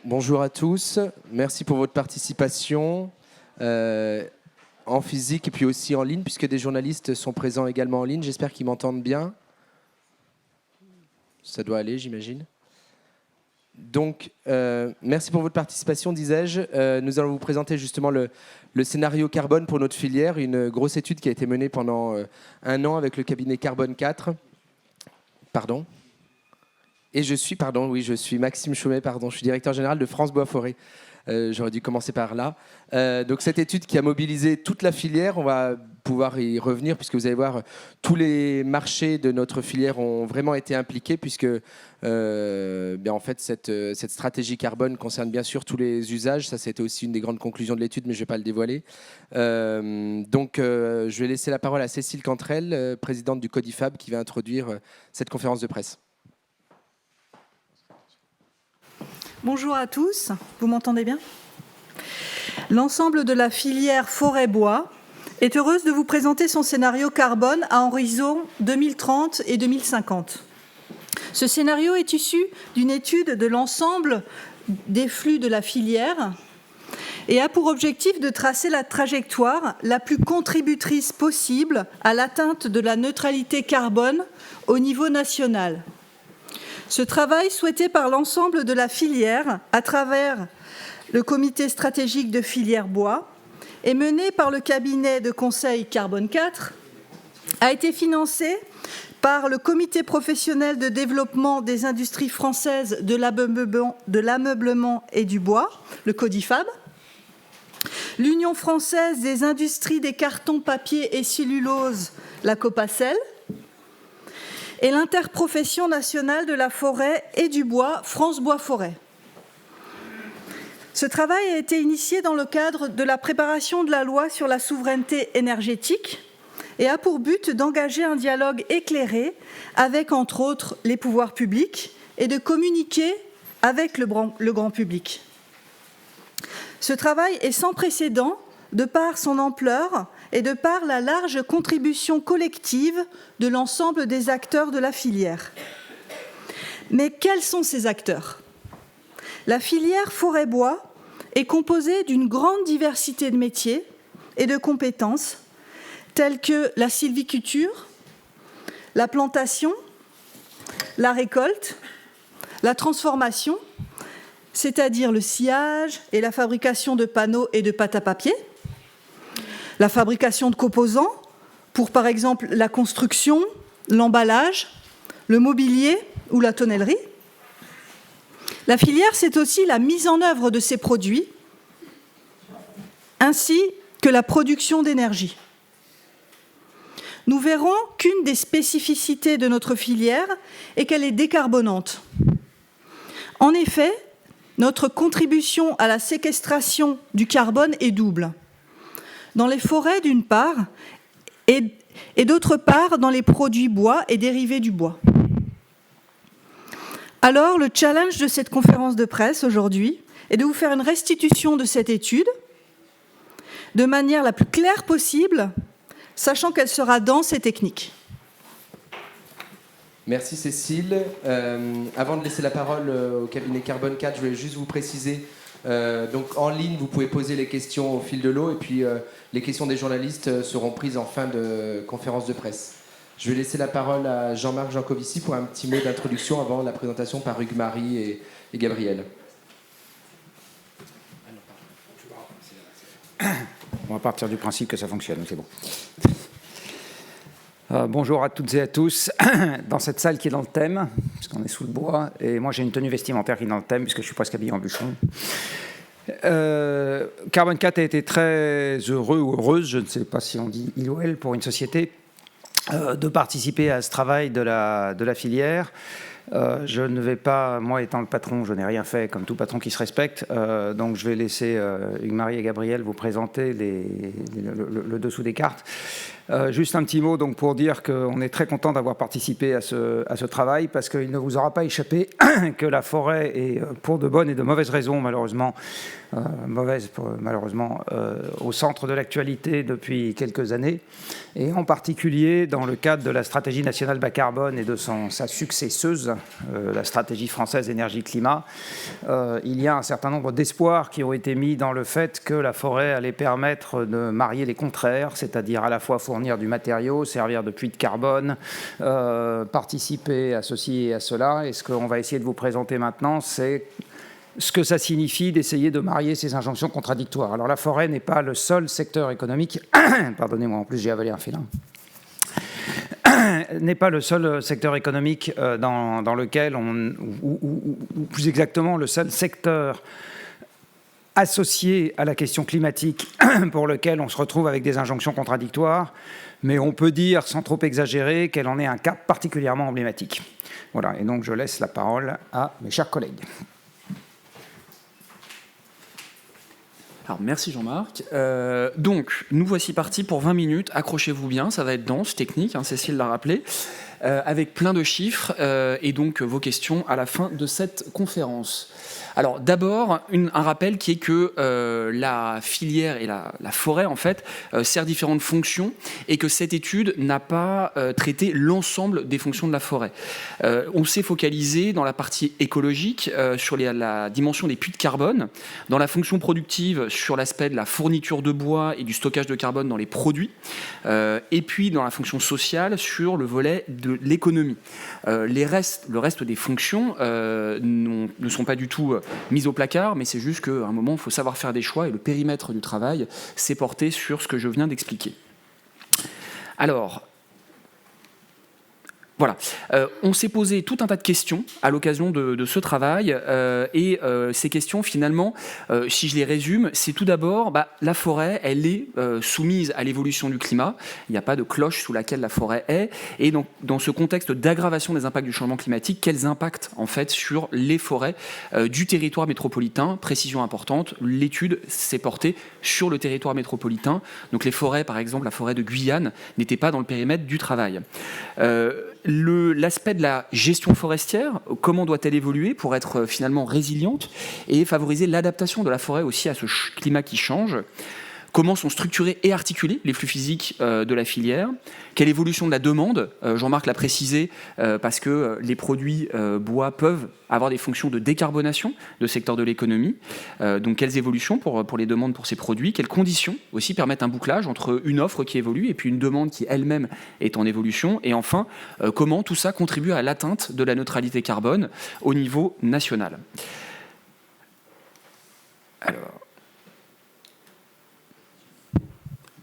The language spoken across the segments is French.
Bonjour à tous, merci pour votre participation en physique et puis aussi en ligne, puisque des journalistes sont présents également en ligne. J'espère qu'ils m'entendent bien. Ça doit aller, j'imagine. Donc, merci pour votre participation, disais-je. Nous allons vous présenter justement le scénario carbone pour notre filière, une grosse étude qui a été menée pendant 1 an avec le cabinet Carbone 4. Pardon. Et je suis Maxime Chaumet, je suis directeur général de France Bois Forêt. J'aurais dû commencer par là. Donc cette étude qui a mobilisé toute la filière, on va pouvoir y revenir puisque vous allez voir, tous les marchés de notre filière ont vraiment été impliqués puisque en fait, cette stratégie carbone concerne bien sûr tous les usages. Ça, c'était aussi une des grandes conclusions de l'étude, mais je ne vais pas le dévoiler. Je vais laisser la parole à Cécile Cantrel, présidente du Codifab, qui va introduire cette conférence de presse. Bonjour à tous, vous m'entendez bien ? L'ensemble de la filière forêt-bois est heureuse de vous présenter son scénario carbone à horizon 2030 et 2050. Ce scénario est issu d'une étude de l'ensemble des flux de la filière et a pour objectif de tracer la trajectoire la plus contributrice possible à l'atteinte de la neutralité carbone au niveau national. Ce travail, souhaité par l'ensemble de la filière à travers le comité stratégique de filière bois et mené par le cabinet de conseil Carbone 4, a été financé par le comité professionnel de développement des industries françaises de l'ameublement et du bois, le Codifab, l'Union française des industries des cartons, papier et cellulose, la Copacel, et l'interprofession nationale de la forêt et du bois, France Bois Forêt. Ce travail a été initié dans le cadre de la préparation de la loi sur la souveraineté énergétique et a pour but d'engager un dialogue éclairé avec, entre autres, les pouvoirs publics et de communiquer avec le grand public. Ce travail est sans précédent de par son ampleur et de par la large contribution collective de l'ensemble des acteurs de la filière. Mais quels sont ces acteurs ? La filière forêt-bois est composée d'une grande diversité de métiers et de compétences telles que la sylviculture, la plantation, la récolte, la transformation, c'est-à-dire le sciage et la fabrication de panneaux et de pâte à papier, la fabrication de composants pour, par exemple, la construction, l'emballage, le mobilier ou la tonnellerie. La filière, c'est aussi la mise en œuvre de ces produits, ainsi que la production d'énergie. Nous verrons qu'une des spécificités de notre filière est qu'elle est décarbonante. En effet, notre contribution à la séquestration du carbone est double. Dans les forêts, d'une part, et d'autre part, dans les produits bois et dérivés du bois. Alors, le challenge de cette conférence de presse aujourd'hui est de vous faire une restitution de cette étude de manière la plus claire possible, sachant qu'elle sera dense et technique. Merci Cécile. Avant de laisser la parole au cabinet Carbone 4, je voulais juste vous préciser, donc en ligne, vous pouvez poser les questions au fil de l'eau et puis les questions des journalistes seront prises en fin de conférence de presse. Je vais laisser la parole à Jean-Marc Jancovici pour un petit mot d'introduction avant la présentation par Hugues Marie et Gabriel. On va partir du principe que ça fonctionne, c'est bon. Bonjour à toutes et à tous, dans cette salle qui est dans le thème, puisqu'on est sous le bois, et moi j'ai une tenue vestimentaire qui est dans le thème, puisque je suis presque habillé en bûcheron. Carbone 4 a été très heureux ou heureuse, je ne sais pas si on dit il ou elle, pour une société, de participer à ce travail de la filière. Je ne vais pas, moi étant le patron, je n'ai rien fait comme tout patron qui se respecte, donc je vais laisser Hugues Marie et Gabriel vous présenter le dessous des cartes. Juste un petit mot donc, pour dire qu'on est très content d'avoir participé à ce travail, parce qu'il ne vous aura pas échappé que la forêt est, pour de bonnes et de mauvaises raisons, malheureusement, au centre de l'actualité depuis quelques années, et en particulier dans le cadre de la stratégie nationale bas carbone et de sa successeuse, la stratégie française énergie-climat. Il y a un certain nombre d'espoirs qui ont été mis dans le fait que la forêt allait permettre de marier les contraires, c'est-à-dire à la fois fournir du matériau, servir de puits de carbone, participer à ceci et à cela. Et ce qu'on va essayer de vous présenter maintenant, c'est ce que ça signifie d'essayer de marier ces injonctions contradictoires. Alors la forêt n'est pas le seul secteur économique, pardonnez-moi, en plus j'ai avalé un félin, n'est pas le seul secteur économique dans lequel ou plus exactement le seul secteur associé à la question climatique pour lequel on se retrouve avec des injonctions contradictoires, mais on peut dire, sans trop exagérer, qu'elle en est un cas particulièrement emblématique. Voilà, et donc je laisse la parole à mes chers collègues. Alors, merci Jean-Marc. Donc, nous voici partis pour 20 minutes. Accrochez-vous bien, ça va être dense, technique, hein, Cécile l'a rappelé, avec plein de chiffres et donc vos questions à la fin de cette conférence. Alors d'abord, un rappel qui est que la filière et la forêt, en fait, sert différentes fonctions et que cette étude n'a pas traité l'ensemble des fonctions de la forêt. On s'est focalisé dans la partie écologique sur la dimension des puits de carbone, dans la fonction productive sur l'aspect de la fourniture de bois et du stockage de carbone dans les produits, et puis dans la fonction sociale sur le volet de l'économie. Le reste des fonctions ne sont pas du tout mise au placard, mais c'est juste qu'à un moment, il faut savoir faire des choix et le périmètre du travail s'est porté sur ce que je viens d'expliquer. Alors, voilà, on s'est posé tout un tas de questions à l'occasion de ce travail et ces questions finalement, si je les résume, c'est tout d'abord, la forêt, elle est soumise à l'évolution du climat, il n'y a pas de cloche sous laquelle la forêt est, et donc dans ce contexte d'aggravation des impacts du changement climatique, quels impacts en fait sur les forêts du territoire métropolitain? Précision importante, l'étude s'est portée sur le territoire métropolitain, donc les forêts par exemple, la forêt de Guyane n'était pas dans le périmètre du travail. L'aspect de la gestion forestière, comment doit-elle évoluer pour être finalement résiliente et favoriser l'adaptation de la forêt aussi à ce climat qui change? Comment sont structurés et articulés les flux physiques de la filière? Quelle évolution de la demande? Jean-Marc l'a précisé, parce que les produits bois peuvent avoir des fonctions de décarbonation de secteur de l'économie. Donc quelles évolutions pour les demandes pour ces produits? Quelles conditions aussi permettent un bouclage entre une offre qui évolue et puis une demande qui elle-même est en évolution? Et enfin, comment tout ça contribue à l'atteinte de la neutralité carbone au niveau national? Alors...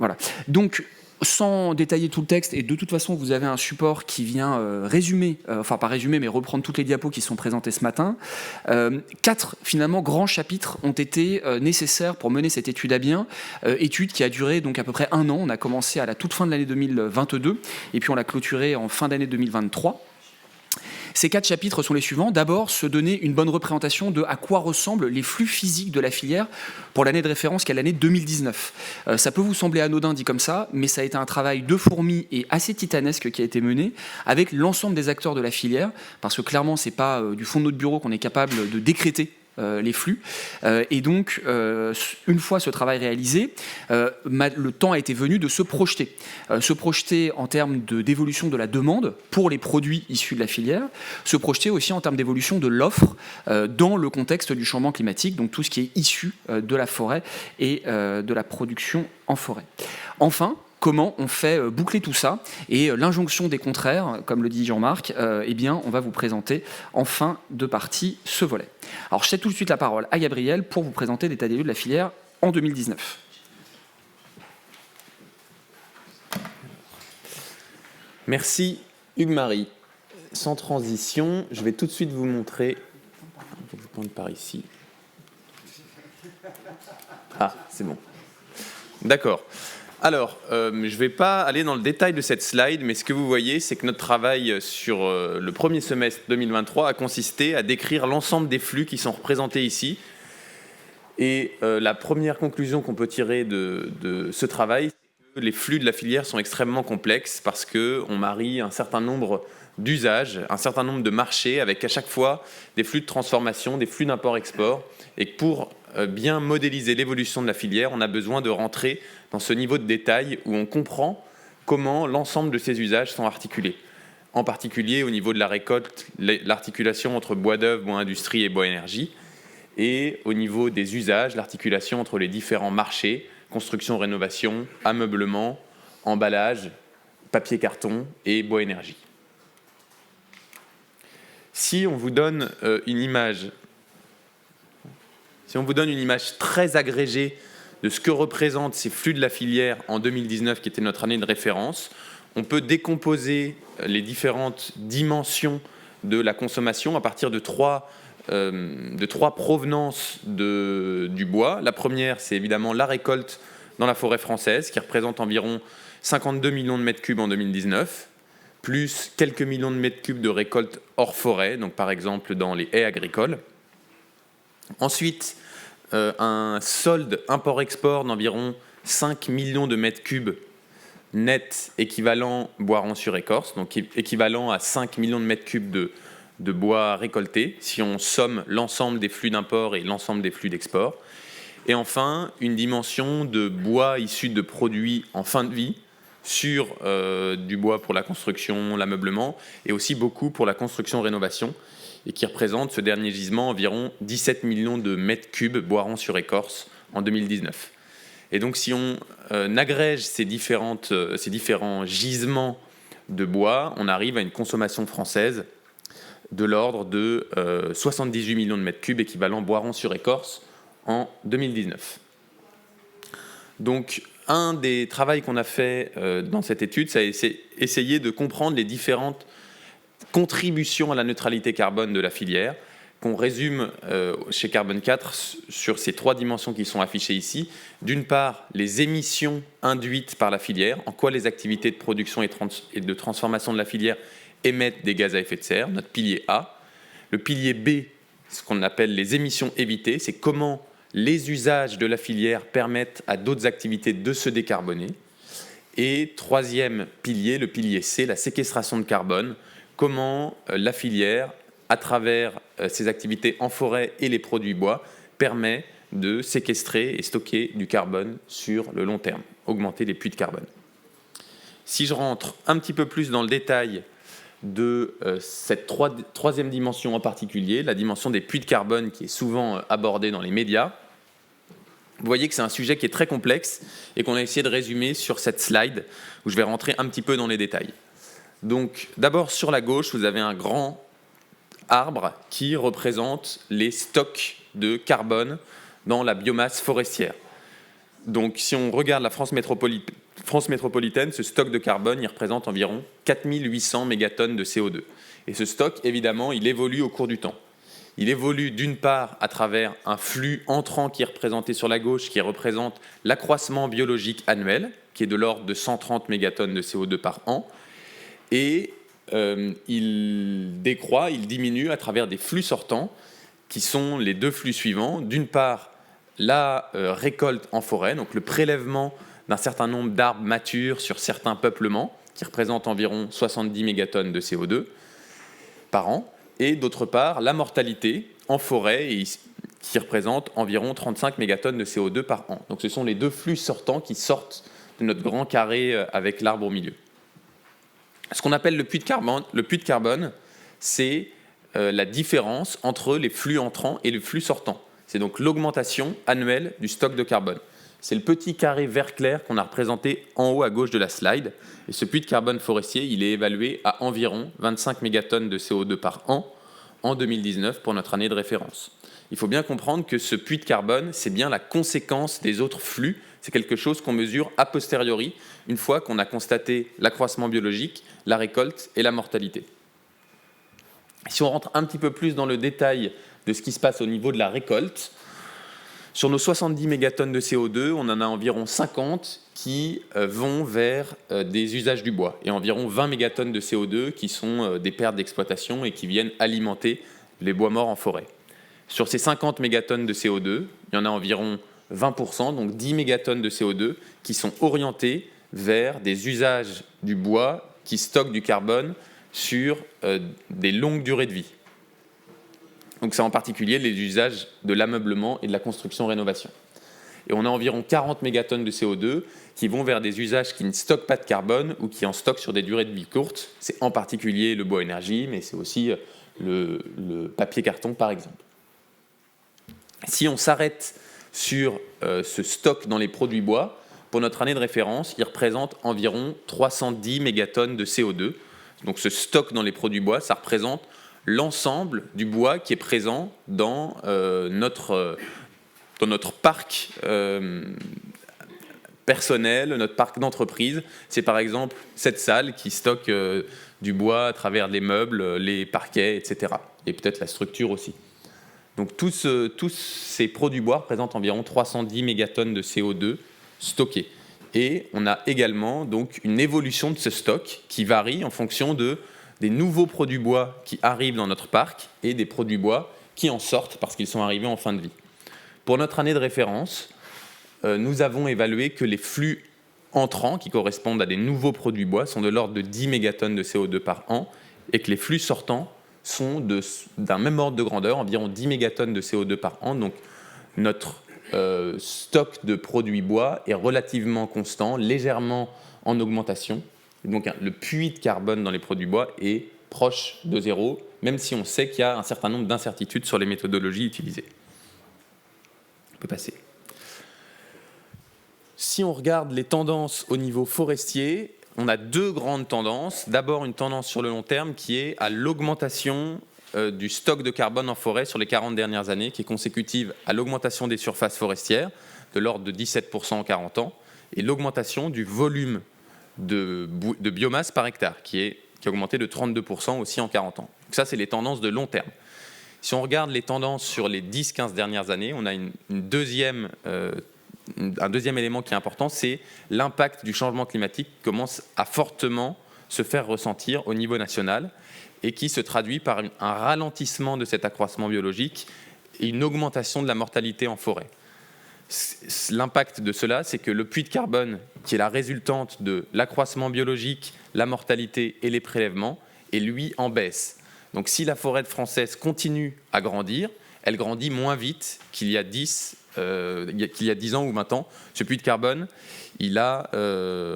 Voilà. Donc, sans détailler tout le texte, et de toute façon, vous avez un support qui vient résumer, enfin pas résumer, mais reprendre toutes les diapos qui sont présentées ce matin. 4, finalement, grands chapitres ont été nécessaires pour mener cette étude à bien. Étude qui a duré donc à peu près 1 an. On a commencé à la toute fin de l'année 2022, et puis on l'a clôturée en fin d'année 2023. Ces 4 chapitres sont les suivants. D'abord, se donner une bonne représentation de à quoi ressemblent les flux physiques de la filière pour l'année de référence qui est l'année 2019. Ça peut vous sembler anodin dit comme ça, mais ça a été un travail de fourmi et assez titanesque qui a été mené avec l'ensemble des acteurs de la filière, parce que clairement, c'est pas du fond de notre bureau qu'on est capable de décréter les flux. Et donc, une fois ce travail réalisé, le temps a été venu de se projeter. Se projeter en termes d'évolution de la demande pour les produits issus de la filière, se projeter aussi en termes d'évolution de l'offre dans le contexte du changement climatique, donc tout ce qui est issu de la forêt et de la production en forêt. Enfin, comment on fait boucler tout ça? Et l'injonction des contraires, comme le dit Jean-Marc, eh bien, on va vous présenter en fin de partie ce volet. Alors, je cède tout de suite la parole à Gabriel pour vous présenter l'état des lieux de la filière en 2019. Merci Hugues-Marie. Sans transition, je vais tout de suite vous montrer. Il faut que je pointe par ici. Ah, c'est bon. D'accord. Alors, je ne vais pas aller dans le détail de cette slide, mais ce que vous voyez, c'est que notre travail sur le premier semestre 2023 a consisté à décrire l'ensemble des flux qui sont représentés ici. Et la première conclusion qu'on peut tirer de ce travail, c'est que les flux de la filière sont extrêmement complexes parce qu'on marie un certain nombre d'usages, un certain nombre de marchés avec à chaque fois des flux de transformation, des flux d'import-export. Et que pour bien modéliser l'évolution de la filière, on a besoin de rentrer dans ce niveau de détail où on comprend comment l'ensemble de ces usages sont articulés. En particulier au niveau de la récolte, l'articulation entre bois d'œuvre, bois industrie et bois énergie. Et au niveau des usages, l'articulation entre les différents marchés, construction, rénovation, ameublement, emballage, papier carton et bois énergie. Si on vous donne une image très agrégée de ce que représentent ces flux de la filière en 2019, qui était notre année de référence, on peut décomposer les différentes dimensions de la consommation à partir de trois provenances du bois. La première, c'est évidemment la récolte dans la forêt française, qui représente environ 52 millions de mètres cubes en 2019, plus quelques millions de mètres cubes de récolte hors forêt, donc par exemple dans les haies agricoles. Ensuite, un solde import-export d'environ 5 millions de mètres cubes net équivalent bois sur écorce, donc équivalent à 5 millions de mètres cubes de bois récolté, si on somme l'ensemble des flux d'import et l'ensemble des flux d'export. Et enfin, une dimension de bois issu de produits en fin de vie, sur du bois pour la construction, l'ameublement, et aussi beaucoup pour la construction-rénovation, et qui représente ce dernier gisement environ 17 millions de mètres cubes bois sur écorce en 2019. Et donc si on agrège ces différents gisements de bois, on arrive à une consommation française de l'ordre de 78 millions de mètres cubes équivalent bois sur écorce en 2019. Donc un des travaux qu'on a fait dans cette étude, c'est essayer de comprendre les différentes contributions à la neutralité carbone de la filière, qu'on résume chez Carbone 4 sur ces trois dimensions qui sont affichées ici. D'une part, les émissions induites par la filière, en quoi les activités de production et de transformation de la filière émettent des gaz à effet de serre, notre pilier A. Le pilier B, ce qu'on appelle les émissions évitées, c'est comment les usages de la filière permettent à d'autres activités de se décarboner. Et troisième pilier, le pilier C, la séquestration de carbone, comment la filière, à travers ses activités en forêt et les produits bois, permet de séquestrer et stocker du carbone sur le long terme, augmenter les puits de carbone. Si je rentre un petit peu plus dans le détail de cette troisième dimension en particulier, la dimension des puits de carbone qui est souvent abordée dans les médias, vous voyez que c'est un sujet qui est très complexe et qu'on a essayé de résumer sur cette slide où je vais rentrer un petit peu dans les détails. Donc d'abord sur la gauche, vous avez un grand arbre qui représente les stocks de carbone dans la biomasse forestière. Donc si on regarde la France métropolitaine, ce stock de carbone, il représente environ 4800 mégatonnes de CO2. Et ce stock, évidemment, il évolue au cours du temps. Il évolue d'une part à travers un flux entrant qui est représenté sur la gauche, qui représente l'accroissement biologique annuel, qui est de l'ordre de 130 mégatonnes de CO2 par an. Et il décroît, il diminue à travers des flux sortants, qui sont les deux flux suivants. D'une part, la récolte en forêt, donc le prélèvement d'un certain nombre d'arbres matures sur certains peuplements, qui représentent environ 70 mégatonnes de CO2 par an. Et d'autre part, la mortalité en forêt, qui représente environ 35 mégatonnes de CO2 par an. Donc ce sont les deux flux sortants qui sortent de notre grand carré avec l'arbre au milieu. Ce qu'on appelle le puits de carbone, c'est la différence entre les flux entrants et les flux sortants. C'est donc l'augmentation annuelle du stock de carbone. C'est le petit carré vert clair qu'on a représenté en haut à gauche de la slide. Et ce puits de carbone forestier, il est évalué à environ 25 mégatonnes de CO2 par an en 2019 pour notre année de référence. Il faut bien comprendre que ce puits de carbone, c'est bien la conséquence des autres flux. C'est quelque chose qu'on mesure a posteriori, une fois qu'on a constaté l'accroissement biologique, la récolte et la mortalité. Si on rentre un petit peu plus dans le détail de ce qui se passe au niveau de la récolte, sur nos 70 mégatonnes de CO2, on en a environ 50 qui vont vers des usages du bois et environ 20 mégatonnes de CO2 qui sont des pertes d'exploitation et qui viennent alimenter les bois morts en forêt. Sur ces 50 mégatonnes de CO2, il y en a environ 20%, donc 10 mégatonnes de CO2 qui sont orientés vers des usages du bois qui stockent du carbone sur des longues durées de vie. Donc c'est en particulier les usages de l'ameublement et de la construction-rénovation. Et on a environ 40 mégatonnes de CO2 qui vont vers des usages qui ne stockent pas de carbone ou qui en stockent sur des durées de vie courtes. C'est en particulier le bois énergie, mais c'est aussi le papier carton par exemple. Si on s'arrête sur ce stock dans les produits bois, pour notre année de référence, il représente environ 310 mégatonnes de CO2. Donc ce stock dans les produits bois, ça représente l'ensemble du bois qui est présent dans notre parc personnel, notre parc d'entreprise. C'est par exemple cette salle qui stocke du bois à travers les meubles, les parquets, etc. Et peut-être la structure aussi. Donc tous ces produits bois représentent environ 310 mégatonnes de CO2 stockés. Et on a également donc une évolution de ce stock qui varie en fonction des nouveaux produits bois qui arrivent dans notre parc et des produits bois qui en sortent parce qu'ils sont arrivés en fin de vie. Pour notre année de référence, nous avons évalué que les flux entrants, qui correspondent à des nouveaux produits bois, sont de l'ordre de 10 mégatonnes de CO2 par an, et que les flux sortants sont d'un même ordre de grandeur, environ 10 mégatonnes de CO2 par an. Donc notre stock de produits bois est relativement constant, légèrement en augmentation. Donc le puits de carbone dans les produits bois est proche de zéro, même si on sait qu'il y a un certain nombre d'incertitudes sur les méthodologies utilisées. On peut passer. Si on regarde les tendances au niveau forestier, on a deux grandes tendances. D'abord, une tendance sur le long terme qui est à l'augmentation du stock de carbone en forêt sur les 40 dernières années, qui est consécutive à l'augmentation des surfaces forestières, de l'ordre de 17% en 40 ans, et l'augmentation du volume de biomasse par hectare, qui a augmenté de 32% aussi en 40 ans. Donc ça, c'est les tendances de long terme. Si on regarde les tendances sur les 10-15 dernières années, on a un deuxième élément qui est important, c'est l'impact du changement climatique qui commence à fortement se faire ressentir au niveau national et qui se traduit par un ralentissement de cet accroissement biologique et une augmentation de la mortalité en forêt. L'impact de cela, c'est que le puits de carbone, qui est la résultante de l'accroissement biologique, la mortalité et les prélèvements, est lui en baisse. Donc si la forêt française continue à grandir, elle grandit moins vite qu'il y a 10 ans ou 20 ans. Ce puits de carbone, il a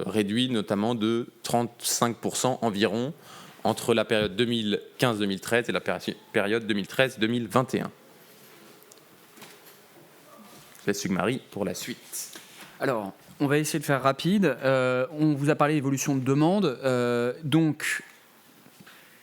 réduit notamment de 35% environ entre la période 2015-2013 et la période 2013-2021. Je laisse Hugues-Marie pour la suite. Alors, on va essayer de faire rapide. On vous a parlé d'évolution de demande. Donc,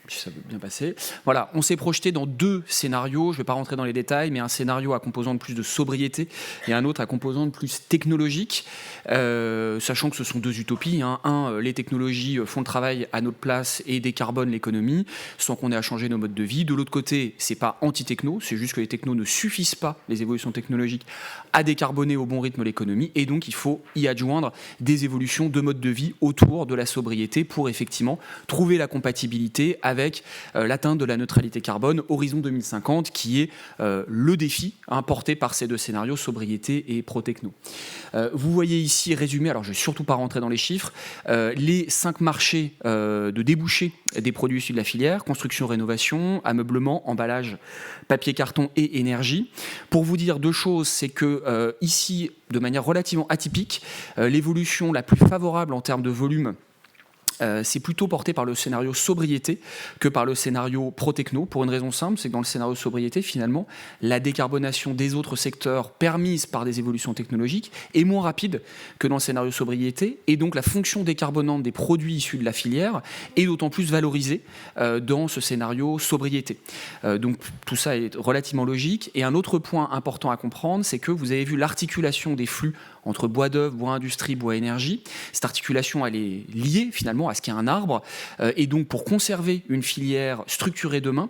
si ça veut bien passer. Voilà, on s'est projeté dans deux scénarios. Je ne vais pas rentrer dans les détails, mais un scénario à composante plus de sobriété et un autre à composante plus technologique, sachant que ce sont deux utopies. Un, les technologies font le travail à notre place et décarbonent l'économie, sans qu'on ait à changer nos modes de vie. De l'autre côté, c'est pas anti-techno, c'est juste que les technos ne suffisent pas, les évolutions technologiques, à décarboner au bon rythme l'économie, et donc il faut y adjoindre des évolutions de modes de vie autour de la sobriété pour effectivement trouver la compatibilité avec l'atteinte de la neutralité carbone horizon 2050, qui est le défi porté par ces deux scénarios, sobriété et pro-techno. Vous voyez ici résumé, alors je ne vais surtout pas rentrer dans les chiffres, les 5 marchés de débouchés des produits issus de la filière: construction, rénovation, ameublement, emballage, papier, carton et énergie. Pour vous dire deux choses, c'est que ici, de manière relativement atypique, l'évolution la plus favorable en termes de volume, c'est plutôt porté par le scénario sobriété que par le scénario pro-techno, pour une raison simple, c'est que dans le scénario sobriété, finalement, la décarbonation des autres secteurs permise par des évolutions technologiques est moins rapide que dans le scénario sobriété, et donc la fonction décarbonante des produits issus de la filière est d'autant plus valorisée dans ce scénario sobriété. Donc tout ça est relativement logique. Et un autre point important à comprendre, c'est que vous avez vu l'articulation des flux entre bois d'œuvre, bois industrie, bois énergie. Cette articulation, elle est liée finalement à ce qu'il y a un arbre. Et donc, pour conserver une filière structurée demain,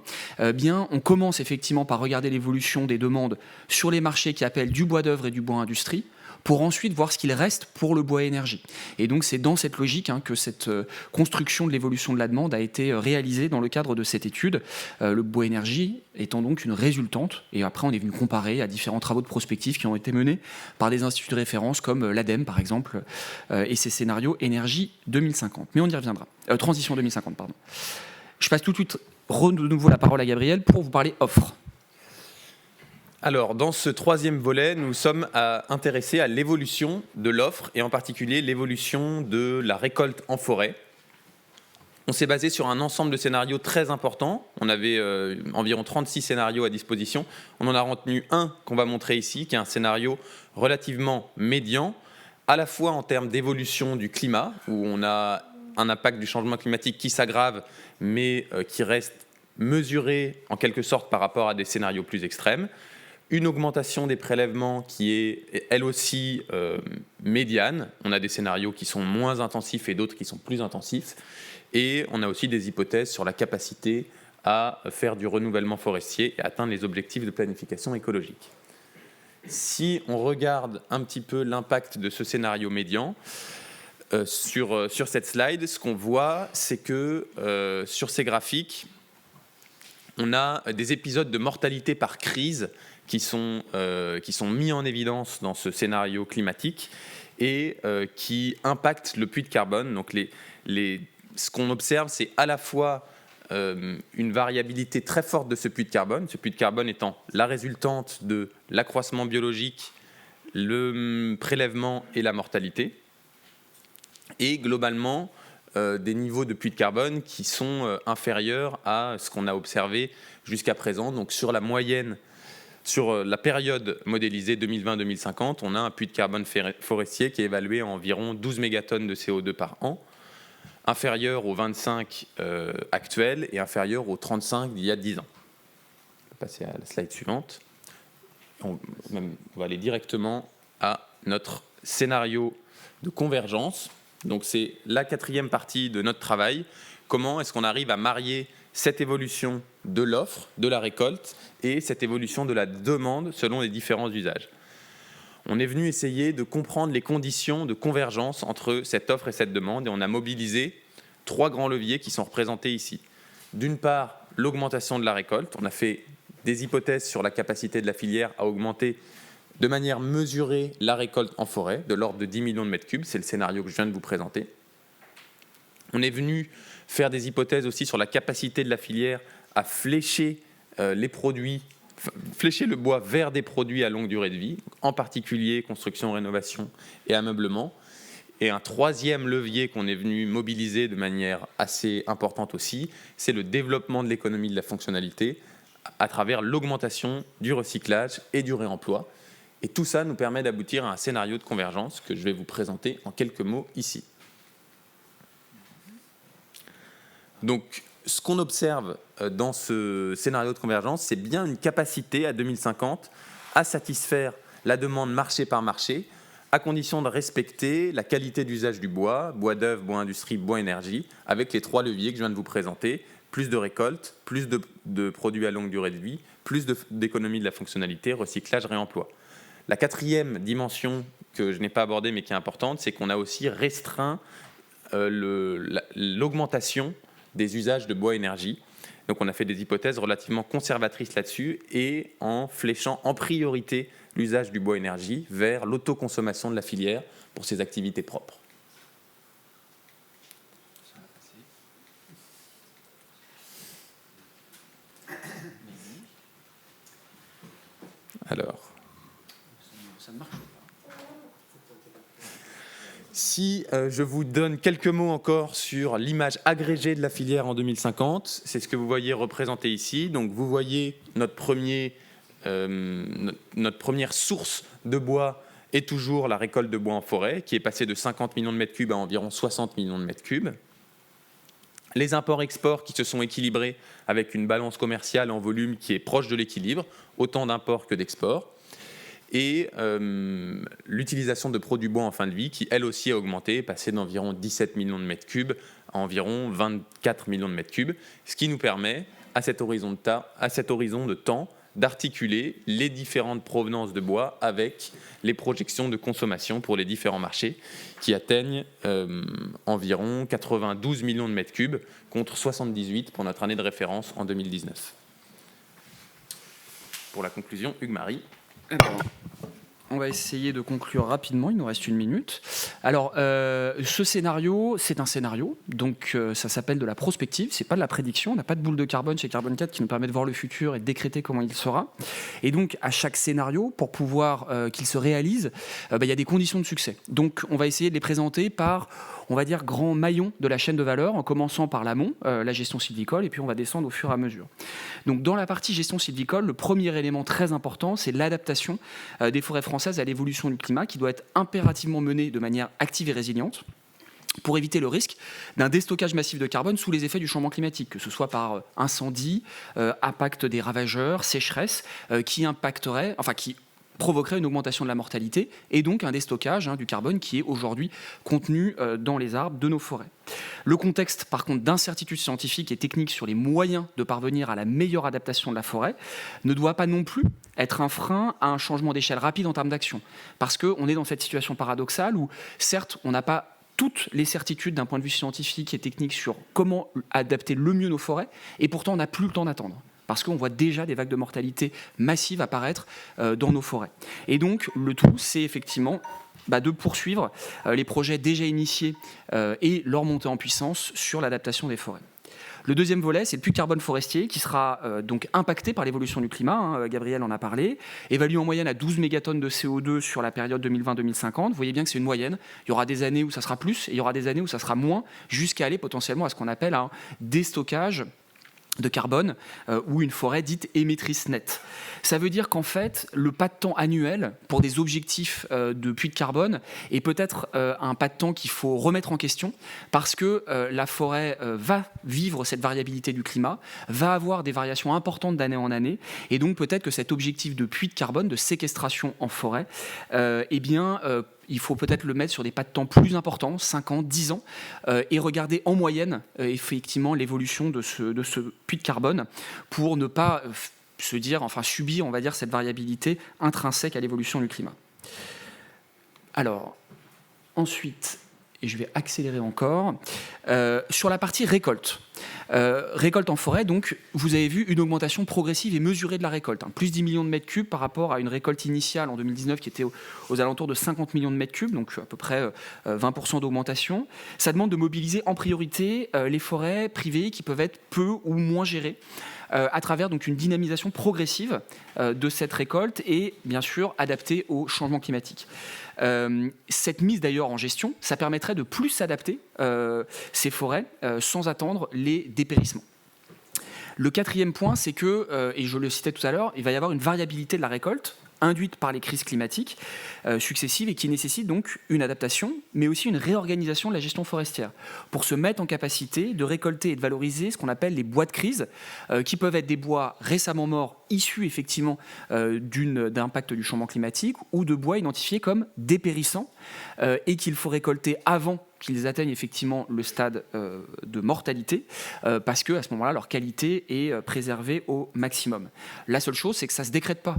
bien, on commence effectivement par regarder l'évolution des demandes sur les marchés qui appellent du bois d'œuvre et du bois industrie, pour ensuite voir ce qu'il reste pour le bois énergie. Et donc c'est dans cette logique que cette construction de l'évolution de la demande a été réalisée dans le cadre de cette étude, le bois énergie étant donc une résultante, et après on est venu comparer à différents travaux de prospective qui ont été menés par des instituts de référence comme l'ADEME par exemple, et ses scénarios énergie 2050. Mais on y reviendra. Transition 2050, pardon. Je passe tout de suite de nouveau la parole à Gabriel pour vous parler offre. Alors, dans ce troisième volet, nous sommes intéressés à l'évolution de l'offre et en particulier l'évolution de la récolte en forêt. On s'est basé sur un ensemble de scénarios très importants. On avait environ 36 scénarios à disposition. On en a retenu un qu'on va montrer ici, qui est un scénario relativement médian, à la fois en termes d'évolution du climat, où on a un impact du changement climatique qui s'aggrave, mais qui reste mesuré en quelque sorte par rapport à des scénarios plus extrêmes. Une augmentation des prélèvements qui est elle aussi médiane. On a des scénarios qui sont moins intensifs et d'autres qui sont plus intensifs. Et on a aussi des hypothèses sur la capacité à faire du renouvellement forestier et atteindre les objectifs de planification écologique. Si on regarde un petit peu l'impact de ce scénario médian, sur cette slide, ce qu'on voit, c'est que sur ces graphiques, on a des épisodes de mortalité par crise qui sont mis en évidence dans ce scénario climatique et qui impactent le puits de carbone. Donc ce qu'on observe, c'est à la fois une variabilité très forte de ce puits de carbone étant la résultante de l'accroissement biologique, le prélèvement et la mortalité, et globalement des niveaux de puits de carbone qui sont inférieurs à ce qu'on a observé jusqu'à présent. Donc sur la moyenne, sur la période modélisée 2020-2050, on a un puits de carbone forestier qui est évalué à environ 12 mégatonnes de CO2 par an, inférieur aux 25 actuels et inférieur aux 35 d'il y a 10 ans. On va passer à la slide suivante. On va aller directement à notre scénario de convergence. Donc c'est la 4e partie de notre travail. Comment est-ce qu'on arrive à marier cette évolution de l'offre, de la récolte, et cette évolution de la demande selon les différents usages. On est venu essayer de comprendre les conditions de convergence entre cette offre et cette demande, et on a mobilisé 3 grands leviers qui sont représentés ici. D'une part, l'augmentation de la récolte. On a fait des hypothèses sur la capacité de la filière à augmenter de manière mesurée la récolte en forêt, de l'ordre de 10 millions de mètres cubes. C'est le scénario que je viens de vous présenter. On est venu faire des hypothèses aussi sur la capacité de la filière à flécher flécher le bois vers des produits à longue durée de vie, en particulier construction, rénovation et ameublement. Et un 3e levier qu'on est venu mobiliser de manière assez importante aussi, c'est le développement de l'économie de la fonctionnalité à travers l'augmentation du recyclage et du réemploi. Et tout ça nous permet d'aboutir à un scénario de convergence que je vais vous présenter en quelques mots ici. Donc, ce qu'on observe dans ce scénario de convergence, c'est bien une capacité à 2050 à satisfaire la demande marché par marché, à condition de respecter la qualité d'usage du bois, bois d'œuvre, bois industrie, bois énergie, avec les 3 leviers que je viens de vous présenter, plus de récolte, plus de produits à longue durée de vie, plus d'économie de la fonctionnalité, recyclage, réemploi. La 4e dimension que je n'ai pas abordée mais qui est importante, c'est qu'on a aussi restreint l'augmentation des usages de bois énergie. Donc on a fait des hypothèses relativement conservatrices là-dessus et en fléchant en priorité l'usage du bois énergie vers l'autoconsommation de la filière pour ses activités propres. Alors, si je vous donne quelques mots encore sur l'image agrégée de la filière en 2050, c'est ce que vous voyez représenté ici. Donc vous voyez notre première source de bois est toujours la récolte de bois en forêt, qui est passée de 50 millions de mètres cubes à environ 60 millions de mètres cubes. Les imports-exports qui se sont équilibrés avec une balance commerciale en volume qui est proche de l'équilibre, autant d'imports que d'exports. Et l'utilisation de produits bois en fin de vie qui, elle aussi, a augmenté, passé d'environ 17 millions de mètres cubes à environ 24 millions de mètres cubes, ce qui nous permet, à cet horizon de temps, d'articuler les différentes provenances de bois avec les projections de consommation pour les différents marchés qui atteignent environ 92 millions de mètres cubes contre 78 pour notre année de référence en 2019. Pour la conclusion, Hugues-Marie. On va essayer de conclure rapidement, il nous reste 1 minute. Alors, ce scénario, c'est un scénario, donc ça s'appelle de la prospective, c'est pas de la prédiction, on n'a pas de boule de carbone chez Carbone 4 qui nous permet de voir le futur et de décréter comment il sera. Et donc, à chaque scénario, pour pouvoir qu'il se réalise, il y a des conditions de succès. Donc, on va essayer de les présenter par, on va dire, grands maillons de la chaîne de valeur, en commençant par l'amont, la gestion sylvicole, et puis on va descendre au fur et à mesure. Donc, dans la partie gestion sylvicole, le premier élément très important, c'est l'adaptation des forêts françaises à l'évolution du climat, qui doit être impérativement menée de manière active et résiliente pour éviter le risque d'un déstockage massif de carbone sous les effets du changement climatique, que ce soit par incendie, impact des ravageurs, sécheresse, qui provoquerait une augmentation de la mortalité et donc un déstockage du carbone qui est aujourd'hui contenu dans les arbres de nos forêts. Le contexte, par contre, d'incertitude scientifique et technique sur les moyens de parvenir à la meilleure adaptation de la forêt ne doit pas non plus être un frein à un changement d'échelle rapide en termes d'action. Parce qu'on est dans cette situation paradoxale où, certes, on n'a pas toutes les certitudes d'un point de vue scientifique et technique sur comment adapter le mieux nos forêts, et pourtant on n'a plus le temps d'attendre. Parce qu'on voit déjà des vagues de mortalité massives apparaître dans nos forêts. Et donc, le tout, c'est effectivement de poursuivre les projets déjà initiés et leur montée en puissance sur l'adaptation des forêts. Le deuxième volet, c'est le puits de carbone forestier qui sera donc impacté par l'évolution du climat. Gabriel en a parlé. Évalué en moyenne à 12 mégatonnes de CO2 sur la période 2020-2050. Vous voyez bien que c'est une moyenne. Il y aura des années où ça sera plus et il y aura des années où ça sera moins, jusqu'à aller potentiellement à ce qu'on appelle un déstockage de carbone ou une forêt dite émettrice nette. Ça veut dire qu'en fait, le pas de temps annuel pour des objectifs de puits de carbone est peut-être un pas de temps qu'il faut remettre en question parce que la forêt va vivre cette variabilité du climat, va avoir des variations importantes d'année en année et donc peut-être que cet objectif de puits de carbone, de séquestration en forêt, il faut peut-être le mettre sur des pas de temps plus importants, 5 ans, 10 ans, et regarder en moyenne effectivement l'évolution de ce puits de carbone pour ne pas subir, on va dire, cette variabilité intrinsèque à l'évolution du climat. Alors, ensuite, et je vais accélérer encore, sur la partie récolte. Récolte en forêt, donc vous avez vu une augmentation progressive et mesurée de la récolte, plus 10 millions de mètres cubes par rapport à une récolte initiale en 2019 qui était aux alentours de 50 millions de mètres cubes, donc à peu près 20% d'augmentation. Ça demande de mobiliser en priorité les forêts privées qui peuvent être peu ou moins gérées à travers donc une dynamisation progressive de cette récolte et bien sûr adaptée au changement climatique. Cette mise d'ailleurs en gestion, ça permettrait de plus s'adapter ces forêts sans attendre les dépérissements. Le quatrième point, c'est que, et je le citais tout à l'heure, il va y avoir une variabilité de la récolte induite par les crises climatiques successives et qui nécessite donc une adaptation, mais aussi une réorganisation de la gestion forestière pour se mettre en capacité de récolter et de valoriser ce qu'on appelle les bois de crise, qui peuvent être des bois récemment morts, issus effectivement d'impact du changement climatique, ou de bois identifiés comme dépérissants et qu'il faut récolter avant qu'ils atteignent effectivement le stade de mortalité, parce qu'à ce moment-là, leur qualité est préservée au maximum. La seule chose, c'est que ça ne se décrète pas.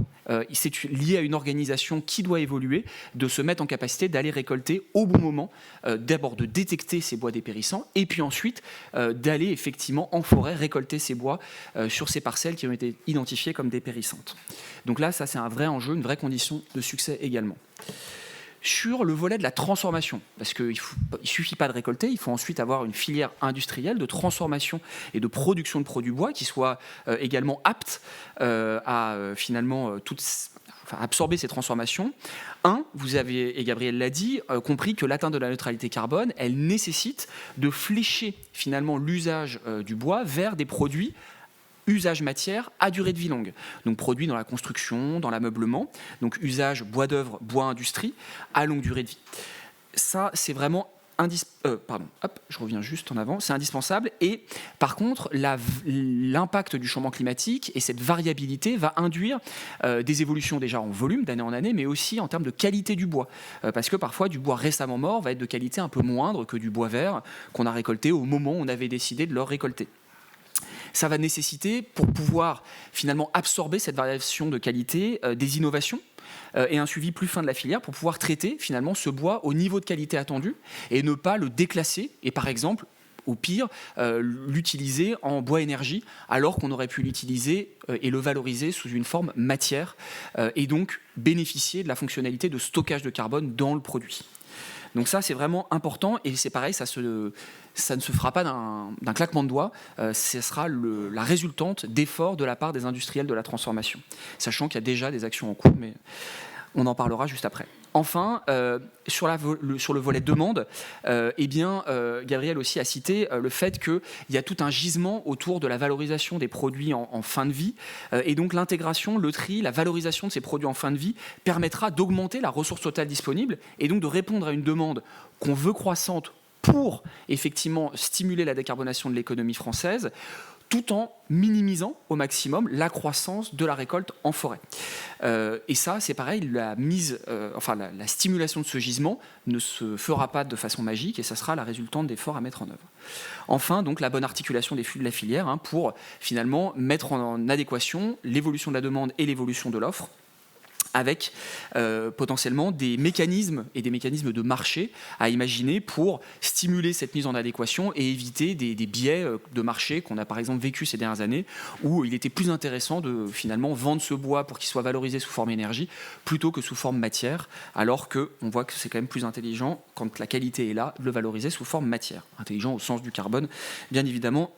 C'est lié à une organisation qui doit évoluer, de se mettre en capacité d'aller récolter au bon moment, d'abord de détecter ces bois dépérissants, et puis ensuite d'aller effectivement en forêt récolter ces bois sur ces parcelles qui ont été identifiées comme dépérissantes. Donc là, ça c'est un vrai enjeu, une vraie condition de succès également. Sur le volet de la transformation, parce qu'il ne suffit pas de récolter, il faut ensuite avoir une filière industrielle de transformation et de production de produits bois qui soit également apte à finalement absorber ces transformations. Vous avez, et Gabriel l'a dit, compris que l'atteinte de la neutralité carbone, elle nécessite de flécher finalement l'usage du bois vers des produits usage matière à durée de vie longue. Donc produits dans la construction, dans l'ameublement, donc usage bois d'œuvre, bois industrie à longue durée de vie. Ça, c'est vraiment je reviens juste en avant, c'est indispensable. Et par contre, l'impact du changement climatique et cette variabilité va induire des évolutions déjà en volume d'année en année, mais aussi en termes de qualité du bois. Parce que parfois, du bois récemment mort va être de qualité un peu moindre que du bois vert qu'on a récolté au moment où on avait décidé de le récolter. ça va nécessiter, pour pouvoir finalement absorber cette variation de qualité, des innovations et un suivi plus fin de la filière pour pouvoir traiter finalement ce bois au niveau de qualité attendu et ne pas le déclasser et par exemple, au pire, l'utiliser en bois énergie alors qu'on aurait pu l'utiliser et le valoriser sous une forme matière et donc bénéficier de la fonctionnalité de stockage de carbone dans le produit. Donc ça, c'est vraiment important et c'est pareil, ça ne se fera pas d'un claquement de doigts, ce sera la résultante d'efforts de la part des industriels de la transformation, sachant qu'il y a déjà des actions en cours, mais on en parlera juste après. Enfin, sur le volet demande, Gabriel aussi a cité le fait qu'il y a tout un gisement autour de la valorisation des produits en fin de vie. Et donc l'intégration, le tri, la valorisation de ces produits en fin de vie permettra d'augmenter la ressource totale disponible et donc de répondre à une demande qu'on veut croissante pour effectivement stimuler la décarbonation de l'économie française, tout en minimisant au maximum la croissance de la récolte en forêt. Et ça, c'est pareil, la stimulation de ce gisement ne se fera pas de façon magique et ça sera la résultante d'efforts à mettre en œuvre. Enfin, donc, la bonne articulation des flux de la filière pour finalement mettre en adéquation l'évolution de la demande et l'évolution de l'offre, avec potentiellement des mécanismes et des mécanismes de marché à imaginer pour stimuler cette mise en adéquation et éviter des biais de marché qu'on a par exemple vécu ces dernières années où il était plus intéressant de finalement vendre ce bois pour qu'il soit valorisé sous forme énergie plutôt que sous forme matière, alors qu'on voit que c'est quand même plus intelligent quand la qualité est là de le valoriser sous forme matière. Intelligent au sens du carbone, bien évidemment,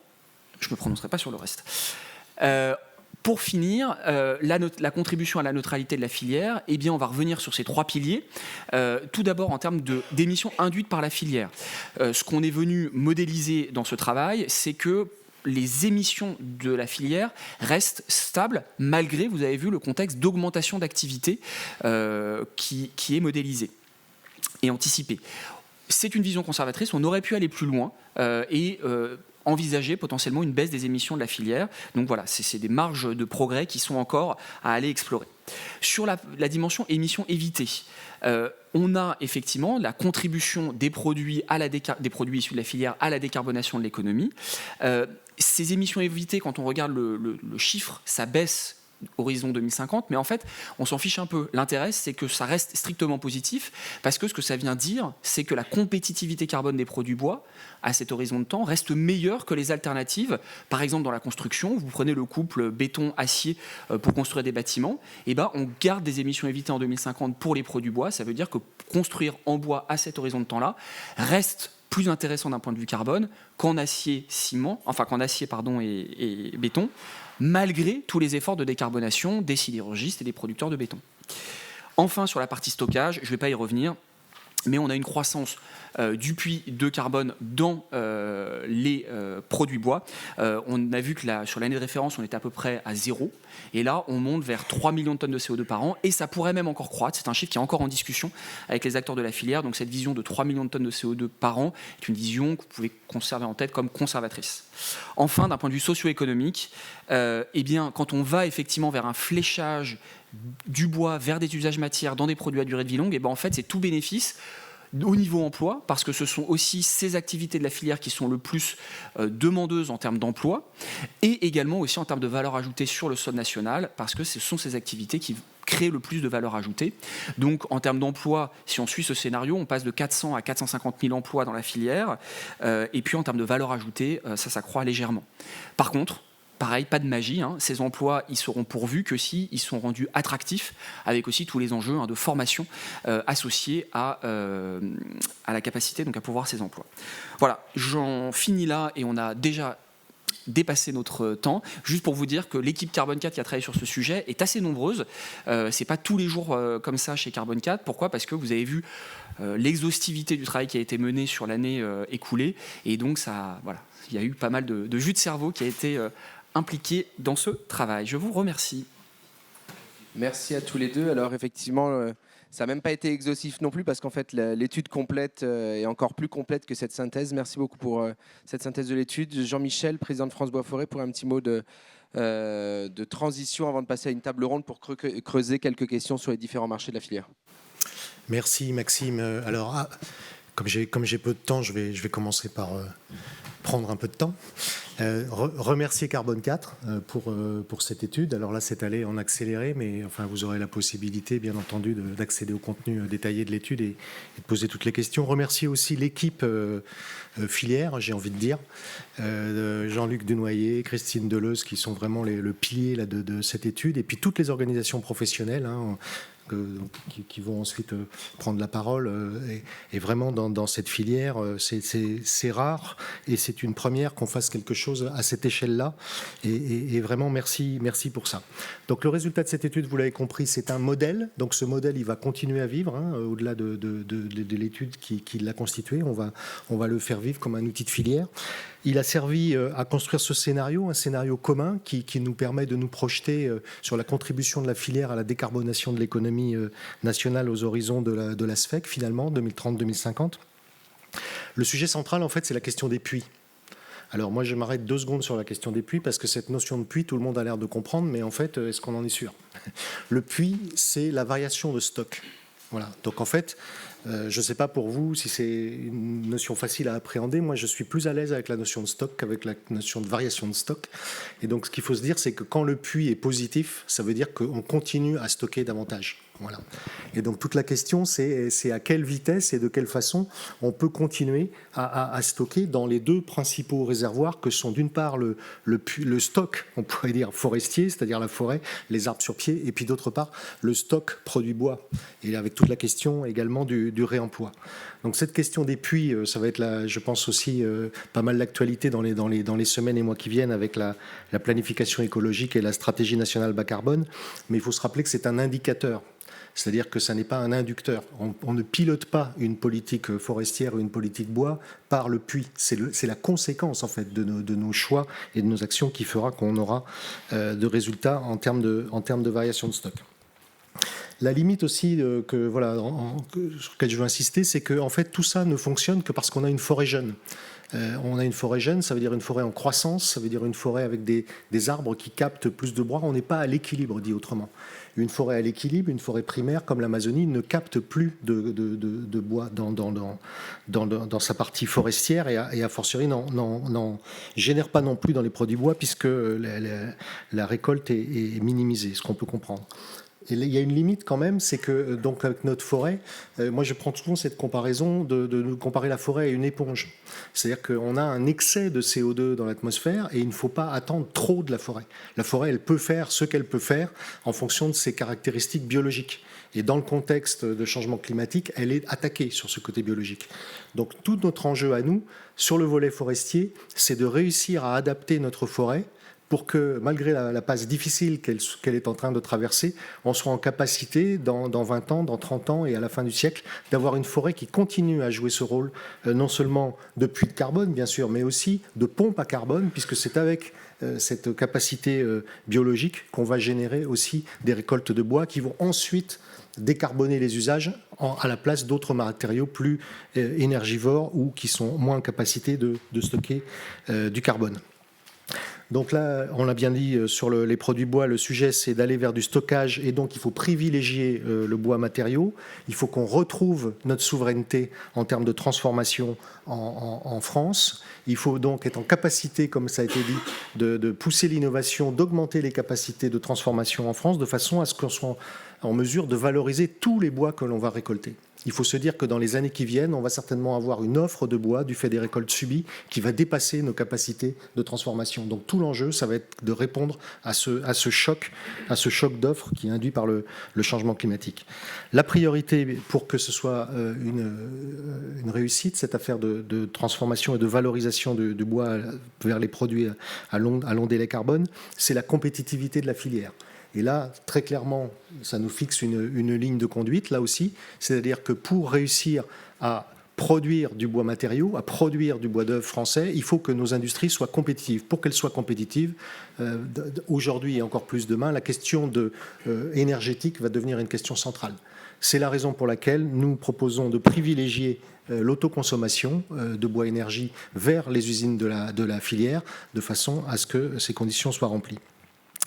je ne me prononcerai pas sur le reste. Pour finir, la contribution à la neutralité de la filière, on va revenir sur ces 3 piliers. Tout d'abord, en termes d'émissions induites par la filière. Ce qu'on est venu modéliser dans ce travail, c'est que les émissions de la filière restent stables malgré, vous avez vu, le contexte d'augmentation d'activité qui est modélisé et anticipé. C'est une vision conservatrice, on aurait pu aller plus loin envisager potentiellement une baisse des émissions de la filière. Donc voilà, c'est des marges de progrès qui sont encore à aller explorer. Sur la dimension émissions évitées, on a effectivement la contribution des produits issus de la filière à la décarbonation de l'économie. Ces émissions évitées, quand on regarde le chiffre, ça baisse horizon 2050, mais en fait, on s'en fiche un peu. L'intérêt, c'est que ça reste strictement positif, parce que ce que ça vient dire, c'est que la compétitivité carbone des produits bois, à cet horizon de temps, reste meilleure que les alternatives. Par exemple, dans la construction, vous prenez le couple béton-acier pour construire des bâtiments, on garde des émissions évitées en 2050 pour les produits bois. Ça veut dire que construire en bois à cet horizon de temps-là reste plus intéressant d'un point de vue carbone qu'en acier et béton, malgré tous les efforts de décarbonation des sidérurgistes et des producteurs de béton. Enfin, sur la partie stockage, je ne vais pas y revenir, mais on a une croissance du puits de carbone dans les produits bois. On a vu que sur l'année de référence, on était à peu près à 0. Et là, on monte vers 3 millions de tonnes de CO2 par an. Et ça pourrait même encore croître. C'est un chiffre qui est encore en discussion avec les acteurs de la filière. Donc cette vision de 3 millions de tonnes de CO2 par an est une vision que vous pouvez conserver en tête comme conservatrice. Enfin, d'un point de vue socio-économique, quand on va effectivement vers un fléchage du bois vers des usages matières dans des produits à durée de vie longue, en fait, c'est tout bénéfice au niveau emploi, parce que ce sont aussi ces activités de la filière qui sont le plus demandeuses en termes d'emploi, et également aussi en termes de valeur ajoutée sur le sol national, parce que ce sont ces activités qui créent le plus de valeur ajoutée. Donc en termes d'emploi, si on suit ce scénario, on passe de 400 à 450 000 emplois dans la filière, et puis en termes de valeur ajoutée, ça s'accroît légèrement. Par contre, pareil, pas de magie, ces emplois, ils seront pourvus que si ils sont rendus attractifs, avec aussi tous les enjeux de formation associés à la capacité donc à pourvoir ces emplois. Voilà, j'en finis là et on a déjà dépassé notre temps. Juste pour vous dire que l'équipe Carbone 4 qui a travaillé sur ce sujet est assez nombreuse. C'est pas tous les jours comme ça chez Carbone 4. Pourquoi ? Parce que vous avez vu l'exhaustivité du travail qui a été mené sur l'année écoulée. Et donc, il y a eu pas mal de jus de cerveau qui a été impliqué dans ce travail. Je vous remercie. Merci à tous les deux. Alors effectivement, ça n'a même pas été exhaustif non plus parce qu'en fait l'étude complète est encore plus complète que cette synthèse. Merci beaucoup pour cette synthèse de l'étude. Jean-Michel, président de France Bois Forêt, pour un petit mot de transition avant de passer à une table ronde pour creuser quelques questions sur les différents marchés de la filière. Merci Maxime. Alors, comme j'ai peu de temps, je vais commencer par prendre un peu de temps. Remercier Carbone 4 pour cette étude. Alors là, c'est allé en accéléré, mais enfin, vous aurez la possibilité, bien entendu, d'accéder au contenu détaillé de l'étude et de poser toutes les questions. Remercier aussi l'équipe filière, j'ai envie de dire, Jean-Luc Dunoyer, Christine Deleuze, qui sont vraiment le pilier là, de cette étude, et puis toutes les organisations professionnelles, qui vont ensuite prendre la parole. Et vraiment, dans cette filière, c'est rare, et c'est une première qu'on fasse quelque chose à cette échelle-là. Et vraiment, merci pour ça. Donc, le résultat de cette étude, vous l'avez compris, c'est un modèle. Donc, ce modèle, il va continuer à vivre, au-delà de l'étude qui l'a constitué. On va le faire vivre comme un outil de filière. Il a servi à construire ce scénario, un scénario commun qui nous permet de nous projeter sur la contribution de la filière à la décarbonation de l'économie nationale aux horizons de la SFEC, finalement, 2030-2050. Le sujet central, en fait, c'est la question des puits. Alors moi, je m'arrête 2 secondes sur la question des puits, parce que cette notion de puits, tout le monde a l'air de comprendre, mais en fait, est-ce qu'on en est sûr? Le puits, c'est la variation de stock. Voilà. Donc en fait, je ne sais pas pour vous si c'est une notion facile à appréhender. Moi, je suis plus à l'aise avec la notion de stock qu'avec la notion de variation de stock. Et donc, ce qu'il faut se dire, c'est que quand le puits est positif, ça veut dire qu'on continue à stocker davantage. Voilà. Et donc, toute la question, c'est à quelle vitesse et de quelle façon on peut continuer à stocker dans les 2 principaux réservoirs que sont d'une part le stock, on pourrait dire forestier, c'est-à-dire la forêt, les arbres sur pied, et puis d'autre part le stock produit bois. Et avec toute la question également du réemploi. Donc cette question des puits, ça va être, je pense aussi, pas mal d'actualité dans les semaines et mois qui viennent avec la planification écologique et la stratégie nationale bas carbone. Mais il faut se rappeler que c'est un indicateur. C'est-à-dire que ça n'est pas un inducteur. On ne pilote pas une politique forestière ou une politique bois par le puits. C'est la conséquence en fait de nos choix et de nos actions qui fera qu'on aura de résultats en termes de variation de stock. La limite aussi sur laquelle je veux insister, c'est que en fait tout ça ne fonctionne que parce qu'on a une forêt jeune. On a une forêt jeune, ça veut dire une forêt en croissance, ça veut dire une forêt avec des arbres qui captent plus de bois. On n'est pas à l'équilibre, dit autrement. Une forêt à l'équilibre, une forêt primaire comme l'Amazonie, ne capte plus de bois dans sa partie forestière et a fortiori n'en génère pas non plus dans les produits bois, puisque la récolte est minimisée, ce qu'on peut comprendre. Et il y a une limite quand même, c'est que donc avec notre forêt, moi je prends souvent cette comparaison de comparer la forêt à une éponge. C'est-à-dire qu'on a un excès de CO2 dans l'atmosphère et il ne faut pas attendre trop de la forêt. La forêt, elle peut faire ce qu'elle peut faire en fonction de ses caractéristiques biologiques. Et dans le contexte de changement climatique, elle est attaquée sur ce côté biologique. Donc tout notre enjeu à nous, sur le volet forestier, c'est de réussir à adapter notre forêt pour que, malgré la passe difficile qu'elle est en train de traverser, on soit en capacité, dans 20 ans, dans 30 ans et à la fin du siècle, d'avoir une forêt qui continue à jouer ce rôle, non seulement de puits de carbone, bien sûr, mais aussi de pompe à carbone, puisque c'est avec cette capacité biologique qu'on va générer aussi des récoltes de bois qui vont ensuite décarboner les usages à la place d'autres matériaux plus énergivores ou qui sont moins en capacité de stocker du carbone. Donc là, on l'a bien dit sur les produits bois, le sujet c'est d'aller vers du stockage et donc il faut privilégier le bois matériau. Il faut qu'on retrouve notre souveraineté en termes de transformation en France. Il faut donc être en capacité, comme ça a été dit, de pousser l'innovation, d'augmenter les capacités de transformation en France de façon à ce qu'on soit en mesure de valoriser tous les bois que l'on va récolter. Il faut se dire que dans les années qui viennent, on va certainement avoir une offre de bois du fait des récoltes subies qui va dépasser nos capacités de transformation. Donc tout l'enjeu, ça va être de répondre à ce choc d'offres qui est induit par le changement climatique. La priorité pour que ce soit une réussite, cette affaire de transformation et de valorisation du bois vers les produits à long délai carbone, c'est la compétitivité de la filière. Et là, très clairement, ça nous fixe une ligne de conduite, là aussi. C'est-à-dire que pour réussir à produire du bois matériau, à produire du bois d'œuvre français, il faut que nos industries soient compétitives. Pour qu'elles soient compétitives, aujourd'hui et encore plus demain, la question énergétique va devenir une question centrale. C'est la raison pour laquelle nous proposons de privilégier l'autoconsommation de bois énergie vers les usines de la filière, de façon à ce que ces conditions soient remplies.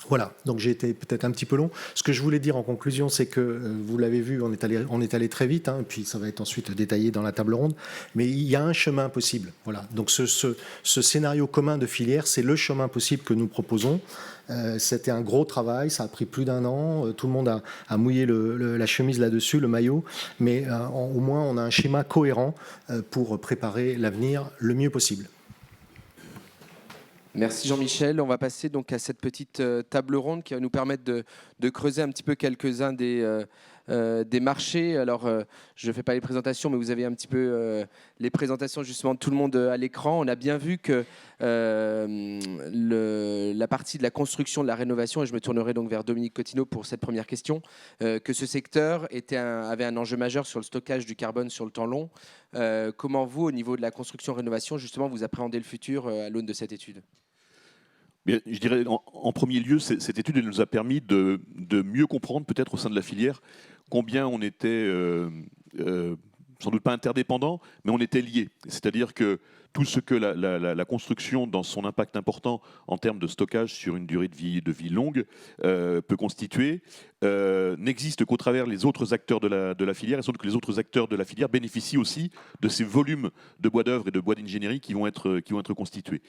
Voilà, donc j'ai été peut-être un petit peu long. Ce que je voulais dire en conclusion, c'est que, vous l'avez vu, on est allé très vite, et puis ça va être ensuite détaillé dans la table ronde, mais il y a un chemin possible. Voilà. Donc ce scénario commun de filière, c'est le chemin possible que nous proposons. C'était un gros travail, ça a pris plus d'1 an, tout le monde a mouillé la chemise là-dessus, le maillot, mais au moins on a un schéma cohérent pour préparer l'avenir le mieux possible. Merci Jean-Michel. On va passer donc à cette petite table ronde qui va nous permettre de creuser un petit peu quelques-uns des marchés. Alors, je ne fais pas les présentations, mais vous avez un petit peu les présentations justement de tout le monde à l'écran. On a bien vu que la partie de la construction, de la rénovation, et je me tournerai donc vers Dominique Cottineau pour cette première question, que ce secteur avait un enjeu majeur sur le stockage du carbone sur le temps long. Comment vous, au niveau de la construction-rénovation, justement, vous appréhendez le futur à l'aune de cette étude ? Bien, je dirais en premier lieu, cette étude elle nous a permis de mieux comprendre, peut-être au sein de la filière, combien on était, sans doute pas interdépendants, mais on était liés. C'est-à-dire que tout ce que la construction, dans son impact important en termes de stockage sur une durée de vie longue, peut constituer, n'existe qu'au travers les autres acteurs de la filière, et sans doute que les autres acteurs de la filière bénéficient aussi de ces volumes de bois d'œuvre et de bois d'ingénierie qui vont être constitués.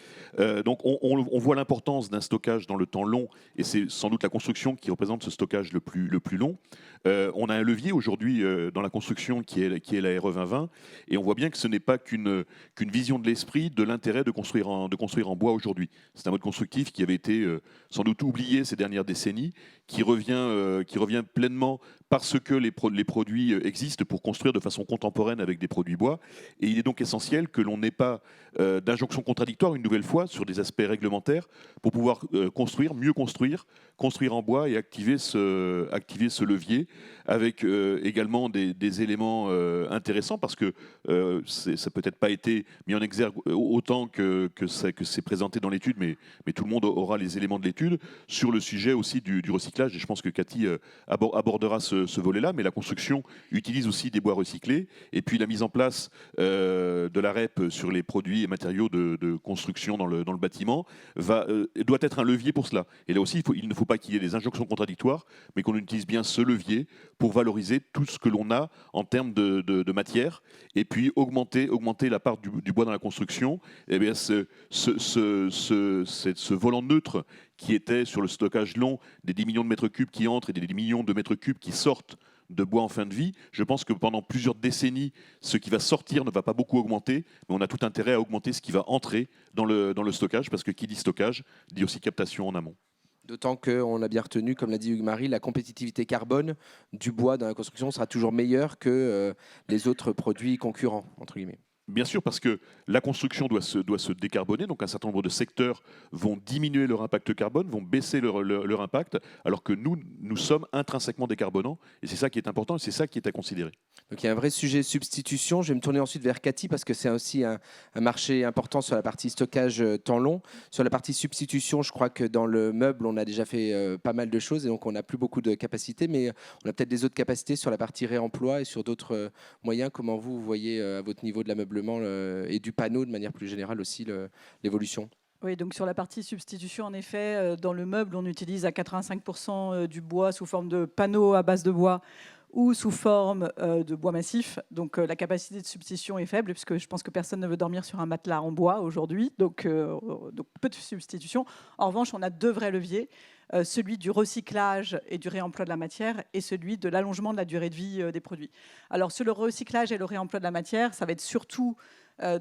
Donc on voit l'importance d'un stockage dans le temps long, et c'est sans doute la construction qui représente ce stockage le plus long. On a un levier aujourd'hui dans la construction qui est la RE 2020, et on voit bien que ce n'est pas qu'une vision de l'esprit de l'intérêt de construire en bois aujourd'hui. C'est un mode constructif qui avait été sans doute oublié ces dernières décennies, qui revient pleinement parce que les produits existent pour construire de façon contemporaine avec des produits bois. Et il est donc essentiel que l'on n'ait pas d'injonction contradictoire, une nouvelle fois, sur des aspects réglementaires, pour pouvoir mieux construire en bois et activer ce levier, avec également des éléments intéressants, parce que ça peut-être pas été mis en exergue autant que c'est présenté dans l'étude, mais tout le monde aura les éléments de l'étude, sur le sujet aussi du recyclage, et je pense que Cathy abordera ce volet-là, mais la construction utilise aussi des bois recyclés, et puis la mise en place de la REP sur les produits et matériaux de construction dans le bâtiment doit être un levier pour cela. Et là aussi, il ne faut pas qu'il y ait des injonctions contradictoires, mais qu'on utilise bien ce levier pour valoriser tout ce que l'on a en termes de matière, et puis augmenter la part du bois dans la construction. Et bien ce volant neutre qui était sur le stockage long des 10 millions de mètres cubes qui entrent et des 10 millions de mètres cubes qui sortent de bois en fin de vie, je pense que pendant plusieurs décennies, ce qui va sortir ne va pas beaucoup augmenter, mais on a tout intérêt à augmenter ce qui va entrer dans le stockage, parce que qui dit stockage dit aussi captation en amont. D'autant qu'on a bien retenu, comme l'a dit Hugues-Marie, la compétitivité carbone du bois dans la construction sera toujours meilleure que les autres produits concurrents, entre guillemets. Bien sûr, parce que la construction doit se décarboner, donc un certain nombre de secteurs vont diminuer leur impact carbone, vont baisser leur impact, alors que nous sommes intrinsèquement décarbonants, et c'est ça qui est important, et c'est ça qui est à considérer. Donc il y a un vrai sujet substitution. Je vais me tourner ensuite vers Cathy, parce que c'est aussi un marché important sur la partie stockage temps long. Sur la partie substitution, je crois que dans le meuble, on a déjà fait pas mal de choses, et donc on n'a plus beaucoup de capacités, mais on a peut-être des autres capacités sur la partie réemploi et sur d'autres moyens. Comment vous voyez à votre niveau de l'ameublement et du panneau de manière plus générale aussi l'évolution ? Oui, donc sur la partie substitution, en effet, dans le meuble, on utilise à 85% du bois sous forme de panneaux à base de bois ou sous forme de bois massif. Donc la capacité de substitution est faible, puisque je pense que personne ne veut dormir sur un matelas en bois aujourd'hui, donc peu de substitution. En revanche, on a 2 vrais leviers, celui du recyclage et du réemploi de la matière, et celui de l'allongement de la durée de vie des produits. Alors sur le recyclage et le réemploi de la matière, ça va être surtout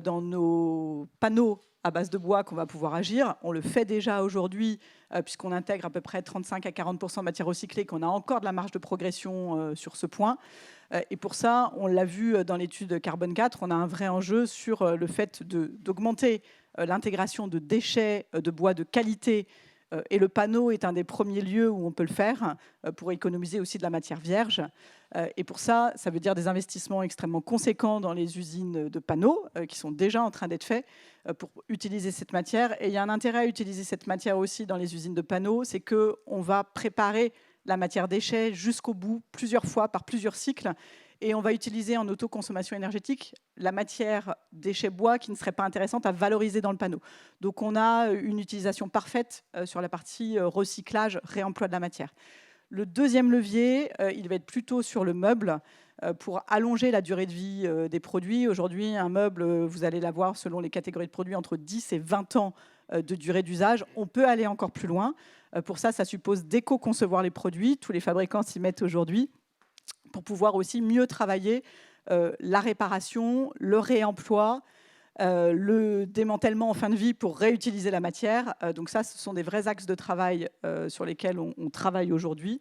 dans nos panneaux à base de bois qu'on va pouvoir agir. On le fait déjà aujourd'hui, puisqu'on intègre à peu près 35 à 40% de matière recyclée, qu'on a encore de la marge de progression sur ce point. Et pour ça, on l'a vu dans l'étude Carbone 4, on a un vrai enjeu sur le fait d'augmenter l'intégration de déchets de bois de qualité. Et le panneau est un des premiers lieux où on peut le faire pour économiser aussi de la matière vierge. Et pour ça, ça veut dire des investissements extrêmement conséquents dans les usines de panneaux qui sont déjà en train d'être faits pour utiliser cette matière. Et il y a un intérêt à utiliser cette matière aussi dans les usines de panneaux, c'est qu'on va préparer la matière déchet jusqu'au bout, plusieurs fois, par plusieurs cycles. et on va utiliser en autoconsommation énergétique la matière déchet bois qui ne serait pas intéressante à valoriser dans le panneau. Donc on a une utilisation parfaite sur la partie recyclage, réemploi de la matière. Le deuxième levier, il va être plutôt sur le meuble pour allonger la durée de vie des produits. Aujourd'hui, un meuble, vous allez l'avoir selon les catégories de produits, entre 10 et 20 ans de durée d'usage. On peut aller encore plus loin. Pour ça, ça suppose d'éco-concevoir les produits. Tous les fabricants s'y mettent aujourd'hui pour pouvoir aussi mieux travailler la réparation, le réemploi, le démantèlement en fin de vie pour réutiliser la matière. Donc ça, ce sont des vrais axes de travail sur lesquels on travaille aujourd'hui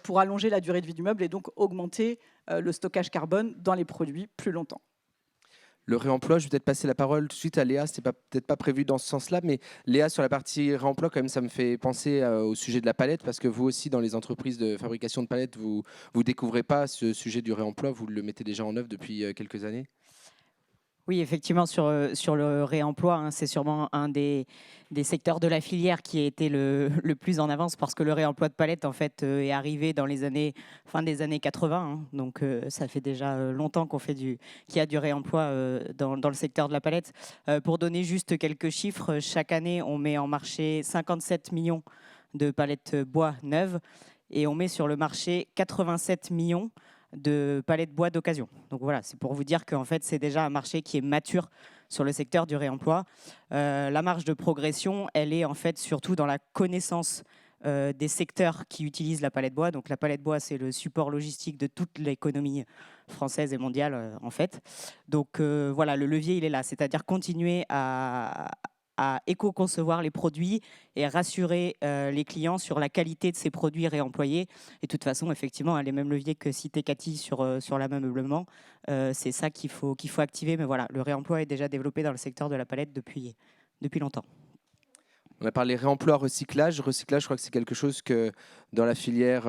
pour allonger la durée de vie du meuble et donc augmenter le stockage carbone dans les produits plus longtemps. Le réemploi, je vais peut-être passer la parole tout de suite à Léa. Ce n'était peut-être pas prévu dans ce sens-là, mais Léa, sur la partie réemploi, quand même, ça me fait penser au sujet de la palette, parce que vous aussi, dans les entreprises de fabrication de palettes, vous ne découvrez pas ce sujet du réemploi, vous le mettez déjà en œuvre depuis quelques années. Oui, effectivement, sur le réemploi, hein, c'est sûrement un des secteurs de la filière qui a été le plus en avance, parce que le réemploi de palettes en fait, est arrivé dans les fin des années 80. Hein, donc, ça fait déjà longtemps qu'il y a du réemploi dans le secteur de la palette. Pour donner juste quelques chiffres, chaque année, on met en marché 57 millions de palettes bois neuves et on met sur le marché 87 millions de palettes bois d'occasion. Donc voilà, c'est pour vous dire qu'en fait, c'est déjà un marché qui est mature sur le secteur du réemploi. La marge de progression, elle est en fait surtout dans la connaissance des secteurs qui utilisent la palette bois. Donc la palette bois, c'est le support logistique de toute l'économie française et mondiale, en fait. Donc voilà, le levier, il est là. C'est-à-dire continuer à éco-concevoir les produits et rassurer les clients sur la qualité de ces produits réemployés. Et de toute façon, effectivement, les mêmes leviers que citait Cathy sur l'ameublement, c'est ça qu'il faut activer. Mais voilà, le réemploi est déjà développé dans le secteur de la palette depuis longtemps. On a parlé réemploi, recyclage. Recyclage, je crois que c'est quelque chose que dans la filière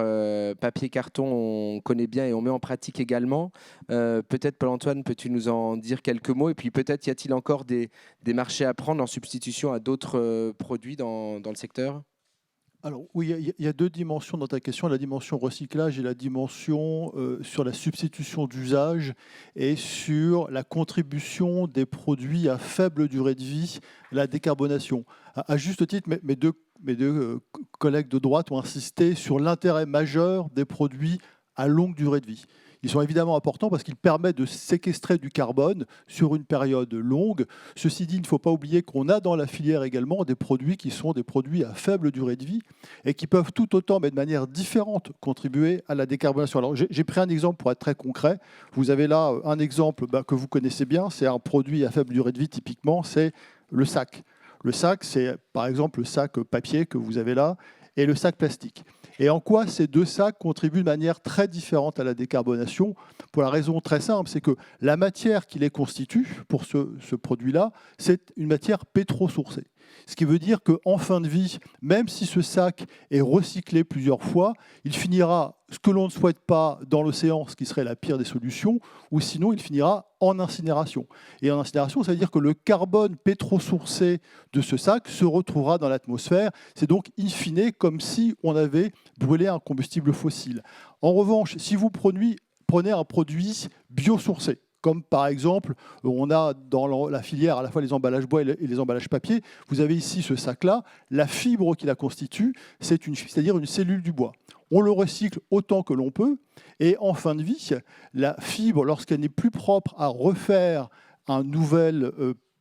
papier-carton, on connaît bien et on met en pratique également. Peut-être, Paul-Antoine, peux-tu nous en dire quelques mots? Et puis peut-être y a-t-il encore des marchés à prendre en substitution à d'autres produits dans le secteur? Alors oui, il y a deux dimensions dans ta question, la dimension recyclage et la dimension sur la substitution d'usage et sur la contribution des produits à faible durée de vie, la décarbonation. À juste titre, mes deux collègues de droite ont insisté sur l'intérêt majeur des produits à longue durée de vie. Ils sont évidemment importants parce qu'ils permettent de séquestrer du carbone sur une période longue. Ceci dit, il ne faut pas oublier qu'on a dans la filière également des produits qui sont des produits à faible durée de vie et qui peuvent tout autant, mais de manière différente, contribuer à la décarbonation. Alors, j'ai pris un exemple pour être très concret. Vous avez là un exemple que vous connaissez bien. C'est un produit à faible durée de vie, typiquement, c'est le sac. Le sac, c'est par exemple le sac papier que vous avez là et le sac plastique. Et en quoi ces deux sacs contribuent de manière très différente à la décarbonation? Pour la raison très simple, c'est que la matière qui les constitue pour ce produit-là, c'est une matière pétro-sourcée. Ce qui veut dire qu'en fin de vie, même si ce sac est recyclé plusieurs fois, il finira, ce que l'on ne souhaite pas, dans l'océan, ce qui serait la pire des solutions, ou sinon il finira en incinération. Et en incinération, ça veut dire que le carbone pétro-sourcé de ce sac se retrouvera dans l'atmosphère. C'est donc in fine comme si on avait brûlé un combustible fossile. En revanche, si vous prenez un produit biosourcé, comme par exemple, on a dans la filière à la fois les emballages bois et les emballages papier. Vous avez ici ce sac-là. La fibre qui la constitue, c'est-à-dire une cellule du bois. On le recycle autant que l'on peut. Et en fin de vie, la fibre, lorsqu'elle n'est plus propre à refaire un nouvel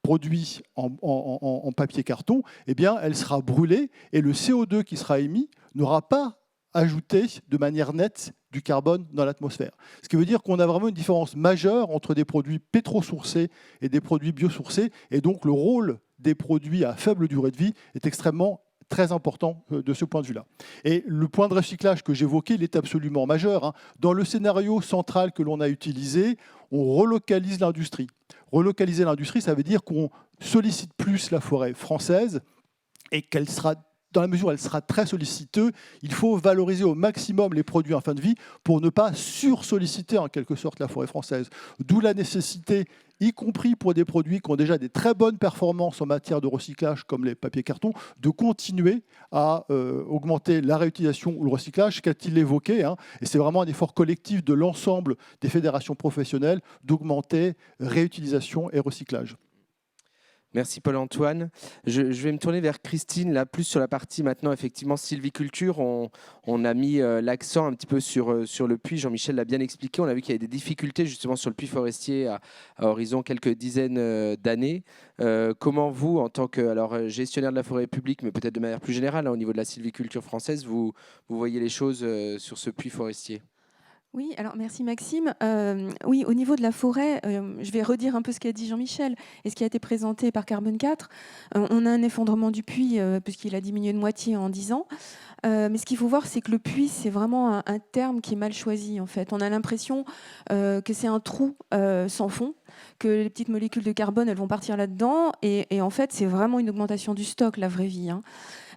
produit en papier-carton, eh bien, elle sera brûlée et le CO2 qui sera émis n'aura pas ajouté de manière nette du carbone dans l'atmosphère. Ce qui veut dire qu'on a vraiment une différence majeure entre des produits pétro-sourcés et des produits biosourcés. Et donc, le rôle des produits à faible durée de vie est extrêmement très important de ce point de vue-là. Et le point de recyclage que j'évoquais, il est absolument majeur. Dans le scénario central que l'on a utilisé, on relocalise l'industrie. Relocaliser l'industrie, ça veut dire qu'on sollicite plus la forêt française et qu'elle sera, dans la mesure où elle sera très solliciteuse, il faut valoriser au maximum les produits en fin de vie pour ne pas sursolliciter en quelque sorte la forêt française. D'où la nécessité y compris pour des produits qui ont déjà des très bonnes performances en matière de recyclage, comme les papiers cartons, de continuer à augmenter la réutilisation ou le recyclage, qu'a-t-il évoqué, hein. Et c'est vraiment un effort collectif de l'ensemble des fédérations professionnelles d'augmenter réutilisation et recyclage. Merci Paul-Antoine. Je vais me tourner vers Christine, là, plus sur la partie maintenant, effectivement, sylviculture. On a mis l'accent un petit peu sur le puits. Jean-Michel l'a bien expliqué. On a vu qu'il y avait des difficultés justement sur le puits forestier à horizon quelques dizaines d'années. Comment vous, en tant que gestionnaire de la forêt publique, mais peut-être de manière plus générale, hein, au niveau de la sylviculture française, vous voyez les choses sur ce puits forestier? Oui, alors merci Maxime. Oui, au niveau de la forêt, je vais redire un peu ce qu'a dit Jean-Michel et ce qui a été présenté par Carbone 4. On a un effondrement du puits puisqu'il a diminué de moitié en 10 ans. Mais ce qu'il faut voir, c'est que le puits, c'est vraiment un terme qui est mal choisi en fait. On a l'impression que c'est un trou sans fond, que les petites molécules de carbone, elles vont partir là-dedans. Et en fait, c'est vraiment une augmentation du stock, la vraie vie, hein.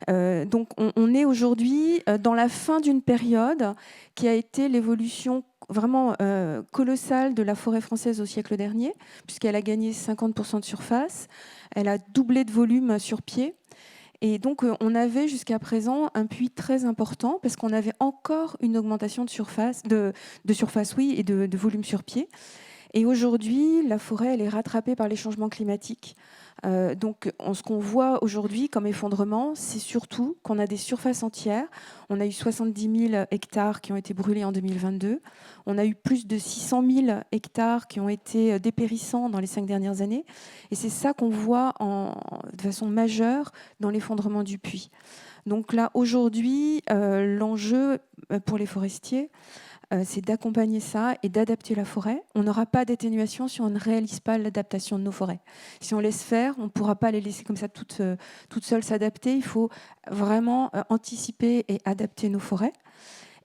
Donc on est aujourd'hui dans la fin d'une période qui a été l'évolution vraiment colossale de la forêt française au siècle dernier, puisqu'elle a gagné 50% de surface, elle a doublé de volume sur pied. Et donc, on avait jusqu'à présent un puits très important parce qu'on avait encore une augmentation de surface, oui, et de volume sur pied. Et aujourd'hui, la forêt, elle est rattrapée par les changements climatiques. Donc, ce qu'on voit aujourd'hui comme effondrement, c'est surtout qu'on a des surfaces entières. On a eu 70 000 hectares qui ont été brûlés en 2022. On a eu plus de 600 000 hectares qui ont été dépérissants dans les 5 dernières années. Et c'est ça qu'on voit de façon majeure dans l'effondrement du puits. Donc là, aujourd'hui, l'enjeu pour les forestiers, c'est d'accompagner ça et d'adapter la forêt. On n'aura pas d'atténuation si on ne réalise pas l'adaptation de nos forêts. Si on laisse faire, on ne pourra pas les laisser comme ça toutes seules s'adapter. Il faut vraiment anticiper et adapter nos forêts.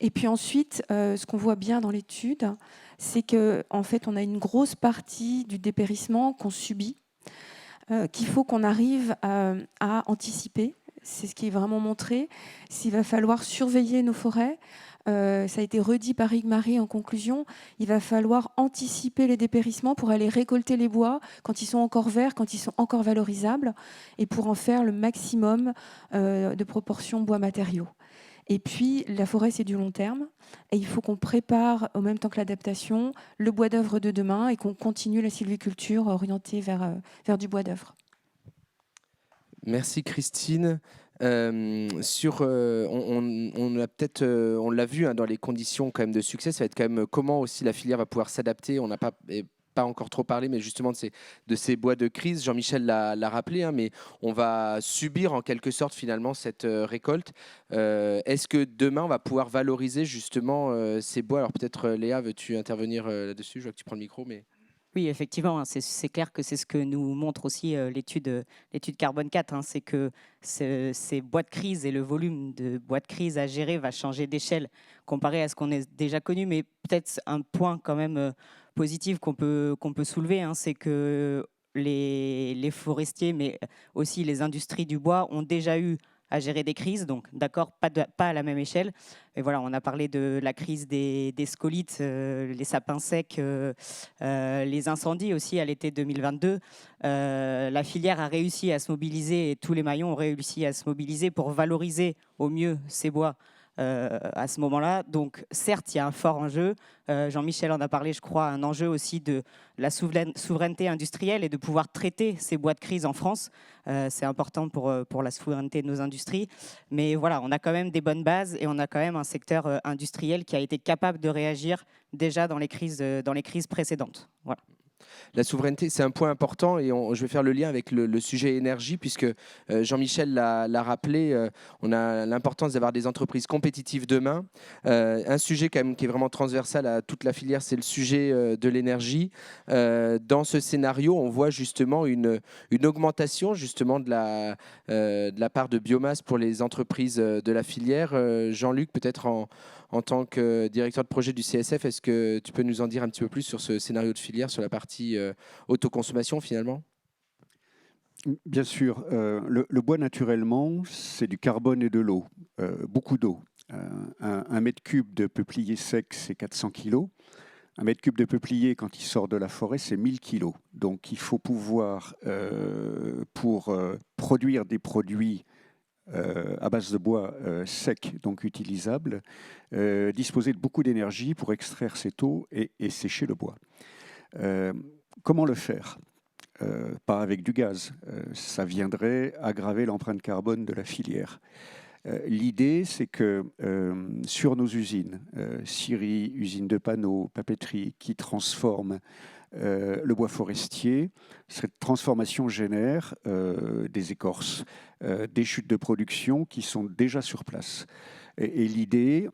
Et puis ensuite, ce qu'on voit bien dans l'étude, c'est qu'en fait, on a une grosse partie du dépérissement qu'on subit, qu'il faut qu'on arrive à anticiper. C'est ce qui est vraiment montré. S'il va falloir surveiller nos forêts, ça a été redit par Yves-Marie en conclusion, il va falloir anticiper les dépérissements pour aller récolter les bois quand ils sont encore verts, quand ils sont encore valorisables, et pour en faire le maximum de proportion bois-matériaux. Et puis, la forêt, c'est du long terme, et il faut qu'on prépare, au même temps que l'adaptation, le bois d'œuvre de demain, et qu'on continue la sylviculture orientée vers du bois d'œuvre. Merci Christine. On l'a vu, hein, dans les conditions quand même de succès, ça va être quand même comment aussi la filière va pouvoir s'adapter. On n'a pas encore trop parlé, mais justement de ces bois de crise. Jean-Michel l'a rappelé, hein, mais on va subir en quelque sorte finalement cette récolte. Est-ce que demain on va pouvoir valoriser justement ces bois? Alors peut-être Léa, veux-tu intervenir là-dessus? Je vois que tu prends le micro, mais... Oui, effectivement, c'est clair que c'est ce que nous montre aussi l'étude Carbone 4, hein, c'est que ces bois de crise et le volume de bois de crise à gérer va changer d'échelle comparé à ce qu'on a déjà connu, mais peut-être un point quand même positif qu'on peut soulever, hein, c'est que les forestiers, mais aussi les industries du bois ont déjà eu à gérer des crises, donc d'accord, pas à la même échelle. Et voilà, on a parlé de la crise des scolites, les sapins secs, les incendies aussi à l'été 2022. La filière a réussi à se mobiliser et tous les maillons ont réussi à se mobiliser pour valoriser au mieux ces bois à ce moment-là. Donc certes, il y a un fort enjeu. Jean-Michel en a parlé, je crois, un enjeu aussi de la souveraineté industrielle et de pouvoir traiter ces bois de crise en France. C'est important pour la souveraineté de nos industries. Mais voilà, on a quand même des bonnes bases et on a quand même un secteur industriel qui a été capable de réagir déjà dans les crises précédentes. Voilà. La souveraineté, c'est un point important et je vais faire le lien avec le sujet énergie puisque Jean-Michel l'a rappelé, on a l'importance d'avoir des entreprises compétitives demain. Un sujet quand même qui est vraiment transversal à toute la filière, c'est le sujet de l'énergie. Dans ce scénario, on voit justement une augmentation justement de la part de biomasse pour les entreprises de la filière. Jean-Luc, peut-être en tant que directeur de projet du CSF, est-ce que tu peux nous en dire un petit peu plus sur ce scénario de filière, sur la partie autoconsommation finalement? Bien sûr. Le bois, naturellement, c'est du carbone et de l'eau, beaucoup d'eau. Un mètre cube de peuplier sec, c'est 400 kilos. Un mètre cube de peuplier, quand il sort de la forêt, c'est 1000 kilos. Donc il faut pouvoir, pour produire des produits à base de bois sec, donc utilisable, disposer de beaucoup d'énergie pour extraire cette eau et sécher le bois. Comment le faire ? Pas avec du gaz. Ça viendrait aggraver l'empreinte carbone de la filière. L'idée, c'est que sur nos usines, scieries, usines de panneaux, papeterie, qui transforment le bois forestier, cette transformation génère des écorces, des chutes de production qui sont déjà sur place. Et l'idée,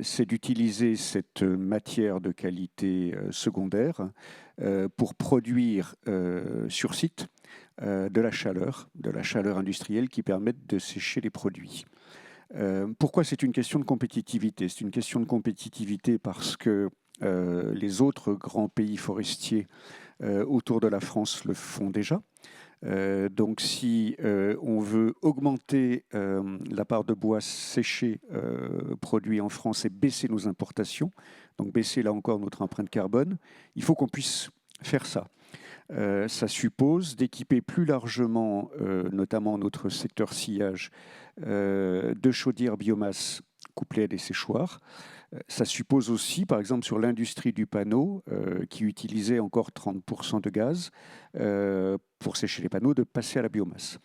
c'est d'utiliser cette matière de qualité secondaire pour produire sur site de la chaleur industrielle qui permette de sécher les produits. Pourquoi c'est une question de compétitivité ? C'est une question de compétitivité parce que les autres grands pays forestiers autour de la France le font déjà. Donc si on veut augmenter la part de bois séché produit en France et baisser nos importations, donc baisser là encore notre empreinte carbone, il faut qu'on puisse faire ça. Ça suppose d'équiper plus largement, notamment notre secteur sillage, de chaudières biomasse couplées à des séchoirs. Ça suppose aussi, par exemple, sur l'industrie du panneau, qui utilisait encore 30% de gaz pour sécher les panneaux, de passer à la biomasse.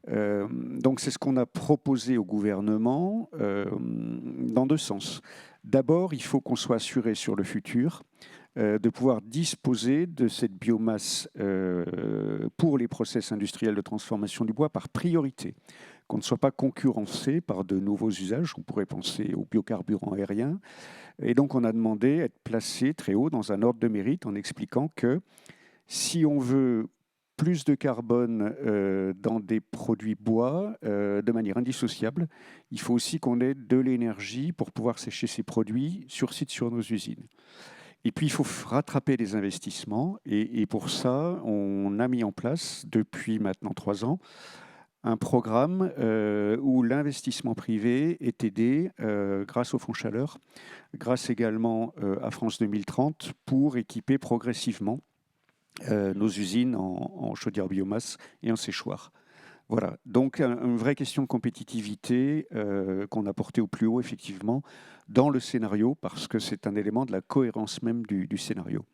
Donc c'est ce qu'on a proposé au gouvernement dans deux sens. D'abord, il faut qu'on soit assuré sur le futur de pouvoir disposer de cette biomasse pour les process industriels de transformation du bois par priorité, qu'on ne soit pas concurrencé par de nouveaux usages. On pourrait penser aux biocarburants aériens. Et donc, on a demandé à être placé très haut dans un ordre de mérite en expliquant que si on veut plus de carbone dans des produits bois de manière indissociable, il faut aussi qu'on ait de l'énergie pour pouvoir sécher ces produits sur site sur nos usines. Et puis, il faut rattraper les investissements. Et pour ça, on a mis en place, depuis maintenant 3 ans, un programme où l'investissement privé est aidé grâce au Fonds Chaleur, grâce également à France 2030, pour équiper progressivement nos usines en chaudière biomasse et en séchoir. Voilà, donc une vraie question de compétitivité qu'on a portée au plus haut, effectivement, dans le scénario, parce que c'est un élément de la cohérence même du scénario.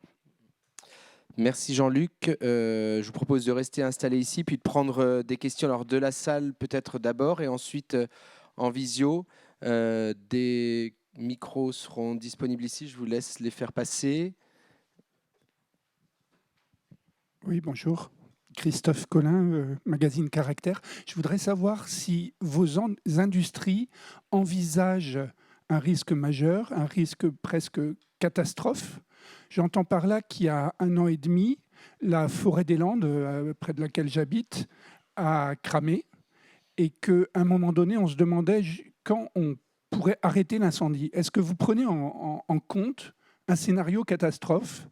Merci Jean-Luc. Je vous propose de rester installé ici, puis de prendre des questions alors, de la salle peut-être d'abord, et ensuite en visio. Des micros seront disponibles ici, je vous laisse les faire passer. Oui, bonjour. Christophe Collin, magazine Caractère. Je voudrais savoir si vos industries envisagent un risque majeur, un risque presque catastrophe. J'entends par là qu'il y a 1 an et demi, la forêt des Landes, près de laquelle j'habite, a cramé et qu'à un moment donné, on se demandait quand on pourrait arrêter l'incendie. Est-ce que vous prenez en compte un scénario catastrophe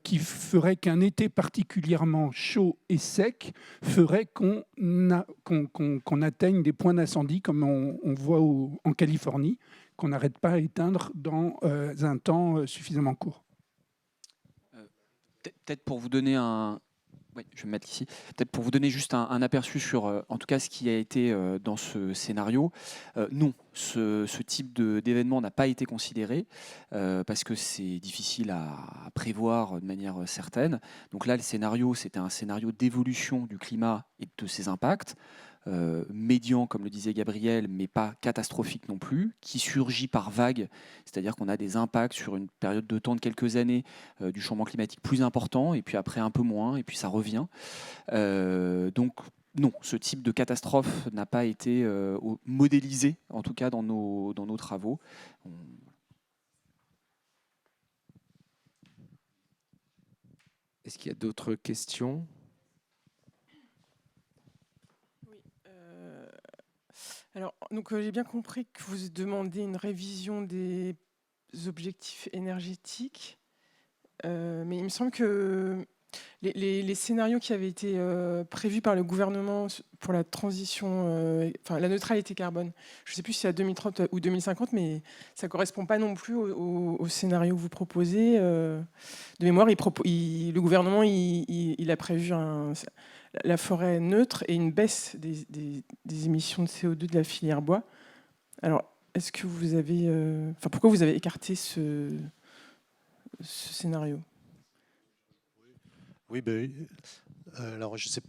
qui ferait qu'un été particulièrement chaud et sec ferait qu'on atteigne des points d'incendie comme on voit en Californie, qu'on n'arrête pas à éteindre dans un temps suffisamment court. Peut-être pour vous donner un... Oui, je vais me mettre ici. Peut-être pour vous donner juste un aperçu sur, en tout cas, ce qui a été dans ce scénario. Non, ce type d'événement n'a pas été considéré parce que c'est difficile à prévoir de manière certaine. Donc là, le scénario, c'était un scénario d'évolution du climat et de ses impacts. Médian, comme le disait Gabriel, mais pas catastrophique non plus, qui surgit par vagues, c'est-à-dire qu'on a des impacts sur une période de temps de quelques années du changement climatique plus important, et puis après un peu moins, et puis ça revient. Donc non, ce type de catastrophe n'a pas été modélisé, en tout cas dans nos travaux. Est-ce qu'il y a d'autres questions ? Alors, donc j'ai bien compris que vous demandez une révision des objectifs énergétiques, mais il me semble que Les scénarios qui avaient été prévus par le gouvernement pour la transition, la neutralité carbone, je ne sais plus si c'est à 2030 ou 2050, mais ça ne correspond pas non plus au scénario que vous proposez. De mémoire, le gouvernement il a prévu la forêt neutre et une baisse des émissions de CO2 de la filière bois. Alors, est-ce que vous avez... pourquoi vous avez écarté ce scénario ? Oui, alors je sais.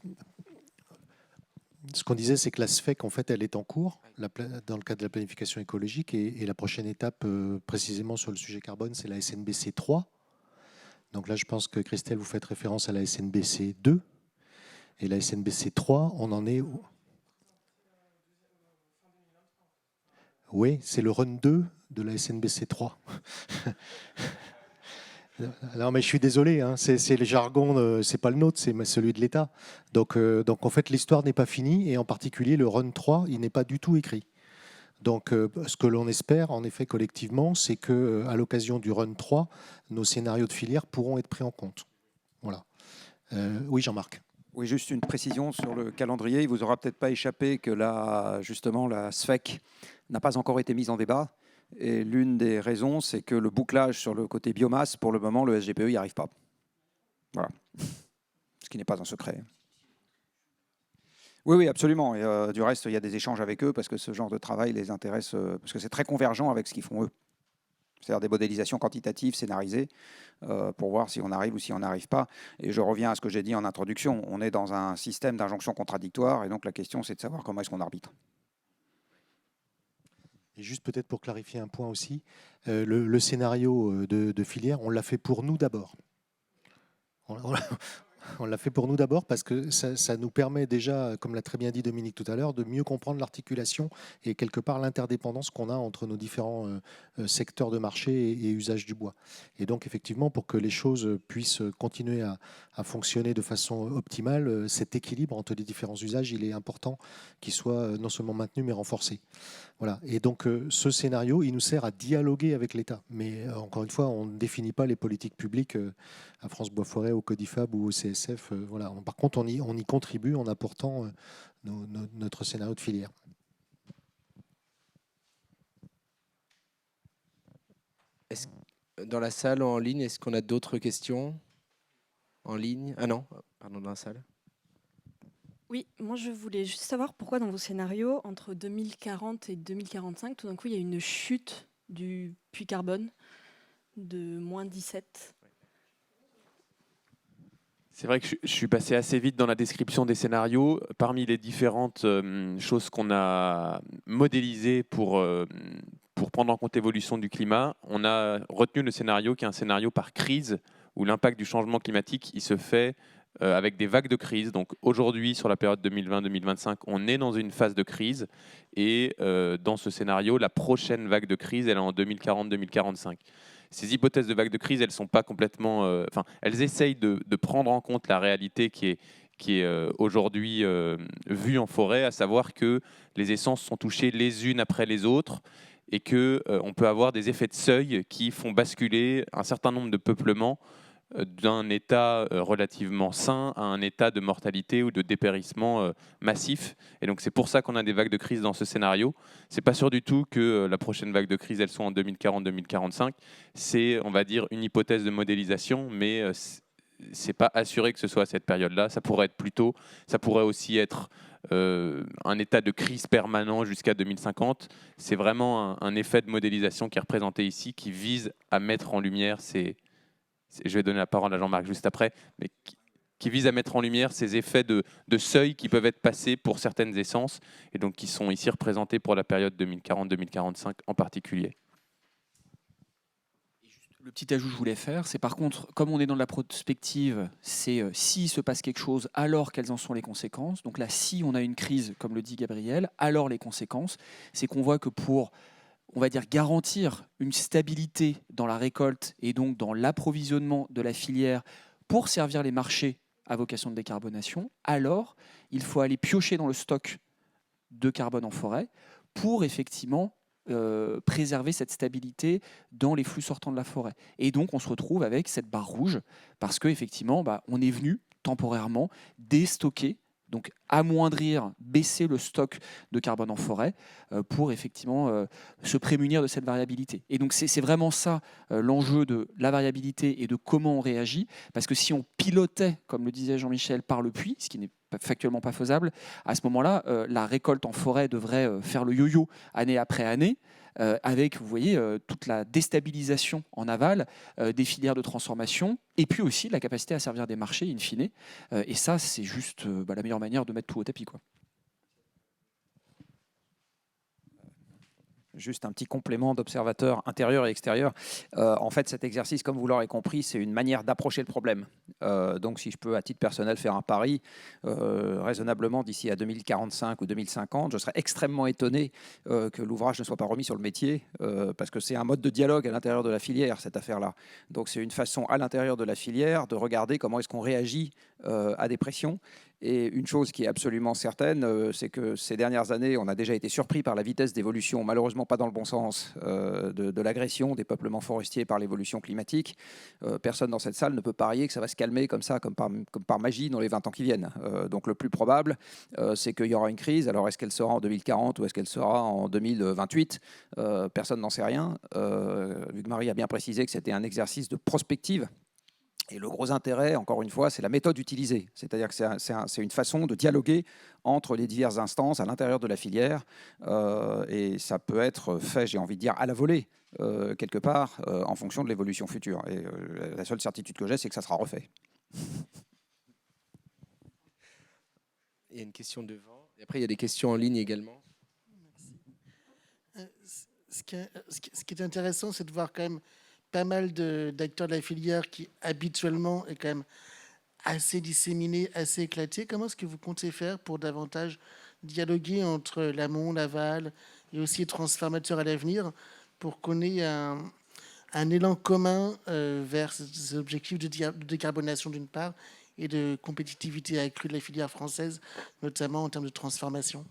Ce qu'on disait, c'est que la SFEC, en fait, elle est en cours dans le cadre de la planification écologique, et la prochaine étape, précisément sur le sujet carbone, c'est la SNBC 3. Donc là, je pense que Christelle, vous faites référence à la SNBC 2, et la SNBC 3, on en est. Oui, c'est le Run 2 de la SNBC 3. Non, mais je suis désolé, hein, c'est le jargon, c'est pas le nôtre, c'est celui de l'État. Donc en fait, l'histoire n'est pas finie, et en particulier le Run 3, il n'est pas du tout écrit. Donc ce que l'on espère, en effet, collectivement, c'est qu'à l'occasion du Run 3, nos scénarios de filière pourront être pris en compte. Voilà. Oui, Jean-Marc. Oui, juste une précision sur le calendrier. Il ne vous aura peut-être pas échappé que justement, la SFEC n'a pas encore été mise en débat. Et l'une des raisons, c'est que le bouclage sur le côté biomasse, pour le moment, le SGPE n'y arrive pas. Voilà. Ce qui n'est pas un secret. Oui, absolument. Et du reste, il y a des échanges avec eux parce que ce genre de travail les intéresse, parce que c'est très convergent avec ce qu'ils font eux. C'est-à-dire des modélisations quantitatives, scénarisées, pour voir si on arrive ou si on n'arrive pas. Et je reviens à ce que j'ai dit en introduction. On est dans un système d'injonction contradictoire, et donc la question, c'est de savoir comment est-ce qu'on arbitre. Et juste peut-être pour clarifier un point aussi, le scénario de filière, on l'a fait pour nous d'abord. On l'a fait pour nous d'abord parce que ça nous permet déjà, comme l'a très bien dit Dominique tout à l'heure, de mieux comprendre l'articulation et quelque part l'interdépendance qu'on a entre nos différents secteurs de marché et usage du bois. Et donc effectivement, pour que les choses puissent continuer à fonctionner de façon optimale, cet équilibre entre les différents usages, il est important qu'il soit non seulement maintenu mais renforcé. Voilà. Et donc ce scénario, il nous sert à dialoguer avec l'État. Mais encore une fois, on ne définit pas les politiques publiques à France Bois Forêt, au Codifab ou au CSF. Voilà. Par contre, on y contribue en apportant notre scénario de filière. Dans la salle ou en ligne, est-ce qu'on a d'autres questions en ligne? Ah non, pardon, dans la salle. Oui, moi je voulais juste savoir pourquoi dans vos scénarios, entre 2040 et 2045, tout d'un coup il y a une chute du puits carbone de moins 17. C'est vrai que je suis passé assez vite dans la description des scénarios. Parmi les différentes choses qu'on a modélisées pour prendre en compte l'évolution du climat, on a retenu le scénario qui est un scénario par crise, où l'impact du changement climatique il se fait avec des vagues de crise. Donc aujourd'hui, sur la période 2020-2025, on est dans une phase de crise. Et dans ce scénario, la prochaine vague de crise, elle est en 2040-2045. Ces hypothèses de vagues de crise, elles sont pas complètement... elles essayent de prendre en compte la réalité qui est aujourd'hui vue en forêt, à savoir que les essences sont touchées les unes après les autres et qu'on peut avoir des effets de seuil qui font basculer un certain nombre de peuplements d'un état relativement sain à un état de mortalité ou de dépérissement massif. Et donc c'est pour ça qu'on a des vagues de crise dans ce scénario. C'est pas sûr du tout que la prochaine vague de crise, elle soit en 2040-2045. C'est, on va dire, une hypothèse de modélisation, mais c'est pas assuré que ce soit à cette période-là. Ça pourrait être plus tôt. Ça pourrait aussi être un état de crise permanent jusqu'à 2050. C'est vraiment un effet de modélisation qui est représenté ici, qui vise à mettre en lumière je vais donner la parole à Jean-Marc juste après, mais qui vise à mettre en lumière ces effets de seuil qui peuvent être passés pour certaines essences, et donc qui sont ici représentés pour la période 2040-2045 en particulier. Le petit ajout que je voulais faire, c'est par contre, comme on est dans la prospective, c'est s'il se passe quelque chose, alors quelles en sont les conséquences. Donc là, si on a une crise, comme le dit Gabriel, alors les conséquences, c'est qu'on voit que pour, on va dire, garantir une stabilité dans la récolte et donc dans l'approvisionnement de la filière pour servir les marchés à vocation de décarbonation, alors il faut aller piocher dans le stock de carbone en forêt pour effectivement préserver cette stabilité dans les flux sortants de la forêt. Et donc on se retrouve avec cette barre rouge parce qu'effectivement, on est venu temporairement déstocker, donc amoindrir, baisser le stock de carbone en forêt pour effectivement se prémunir de cette variabilité. Et donc c'est vraiment ça l'enjeu de la variabilité et de comment on réagit, parce que si on pilotait, comme le disait Jean-Michel, par le puits, ce qui n'est factuellement pas faisable, à ce moment-là, la récolte en forêt devrait faire le yo-yo année après année, avec, vous voyez, toute la déstabilisation en aval des filières de transformation, et puis aussi la capacité à servir des marchés, in fine. Et ça, c'est juste la meilleure manière de mettre tout au tapis, quoi. Juste un petit complément d'observateur intérieur et extérieur. En fait, cet exercice, comme vous l'aurez compris, c'est une manière d'approcher le problème. Donc, si je peux, à titre personnel, faire un pari, raisonnablement, d'ici à 2045 ou 2050, je serais extrêmement étonné que l'ouvrage ne soit pas remis sur le métier, parce que c'est un mode de dialogue à l'intérieur de la filière, cette affaire-là. Donc, c'est une façon, à l'intérieur de la filière, de regarder comment est-ce qu'on réagit à des pressions. Et une chose qui est absolument certaine, c'est que ces dernières années, on a déjà été surpris par la vitesse d'évolution, malheureusement pas dans le bon sens, de l'agression des peuplements forestiers par l'évolution climatique. Personne dans cette salle ne peut parier que ça va se calmer comme ça, comme par magie, dans les 20 ans qui viennent. Donc le plus probable, c'est qu'il y aura une crise. Alors est-ce qu'elle sera en 2040 ou est-ce qu'elle sera en 2028 ? Personne n'en sait rien. Vu que Marie a bien précisé que c'était un exercice de prospective. Et le gros intérêt, encore une fois, c'est la méthode utilisée. C'est-à-dire que c'est une façon de dialoguer entre les diverses instances à l'intérieur de la filière. Et ça peut être fait, j'ai envie de dire, à la volée, quelque part, en fonction de l'évolution future. Et la seule certitude que j'ai, c'est que ça sera refait. Il y a une question devant. Et après, il y a des questions en ligne également. Ce qui est intéressant, c'est de voir quand même pas mal d'acteurs de la filière qui habituellement est quand même assez disséminé, assez éclaté. Comment est-ce que vous comptez faire pour davantage dialoguer entre l'amont, l'aval et aussi les transformateurs à l'avenir pour qu'on ait un élan commun vers ces objectifs de décarbonation d'une part et de compétitivité accrue de la filière française, notamment en termes de transformation?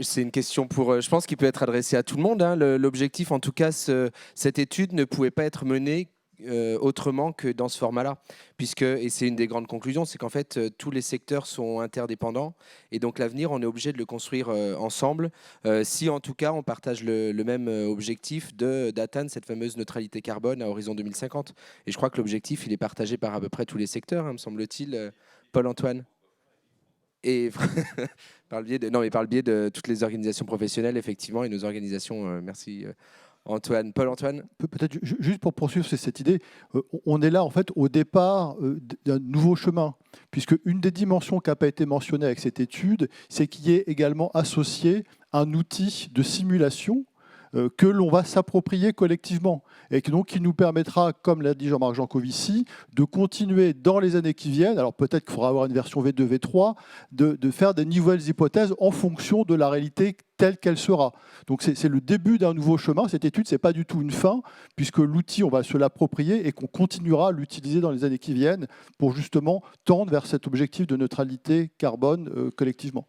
C'est une question je pense qu'il peut être adressé à tout le monde. Hein. L'objectif, en tout cas, cette étude ne pouvait pas être menée autrement que dans ce format-là. Et c'est une des grandes conclusions, c'est qu'en fait, tous les secteurs sont interdépendants. Et donc l'avenir, on est obligé de le construire ensemble. Si, en tout cas, on partage le même objectif d'atteindre cette fameuse neutralité carbone à horizon 2050. Et je crois que l'objectif, il est partagé par à peu près tous les secteurs, hein, me semble-t-il. Paul-Antoine. Et par le biais de toutes les organisations professionnelles, effectivement, et nos organisations. Merci Antoine. Paul-Antoine. Peut-être juste pour poursuivre cette idée, on est là en fait au départ d'un nouveau chemin, puisque une des dimensions qui n'a pas été mentionnée avec cette étude, c'est qu'il y ait également associé un outil de simulation que l'on va s'approprier collectivement et donc qui nous permettra, comme l'a dit Jean-Marc Jancovici, de continuer dans les années qui viennent, alors peut-être qu'il faudra avoir une version V2, V3, de faire des nouvelles hypothèses en fonction de la réalité telle qu'elle sera. Donc c'est le début d'un nouveau chemin. Cette étude, ce n'est pas du tout une fin, puisque l'outil, on va se l'approprier et qu'on continuera à l'utiliser dans les années qui viennent pour justement tendre vers cet objectif de neutralité carbone collectivement.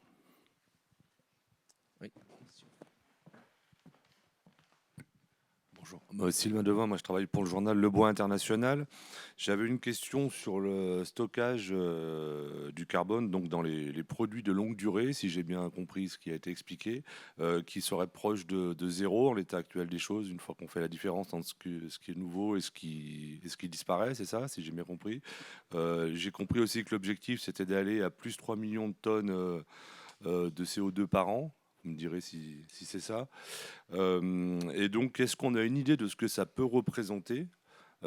Sylvain Devin, moi je travaille pour le journal Le Bois International. J'avais une question sur le stockage du carbone, donc dans les produits de longue durée, si j'ai bien compris ce qui a été expliqué, qui serait proche de zéro en l'état actuel des choses, une fois qu'on fait la différence entre ce qui est nouveau et ce qui disparaît, c'est ça, si j'ai bien compris. J'ai compris aussi que l'objectif c'était d'aller à plus 3 millions de tonnes de CO2 par an. Vous me direz si c'est ça. Et donc, est-ce qu'on a une idée de ce que ça peut représenter,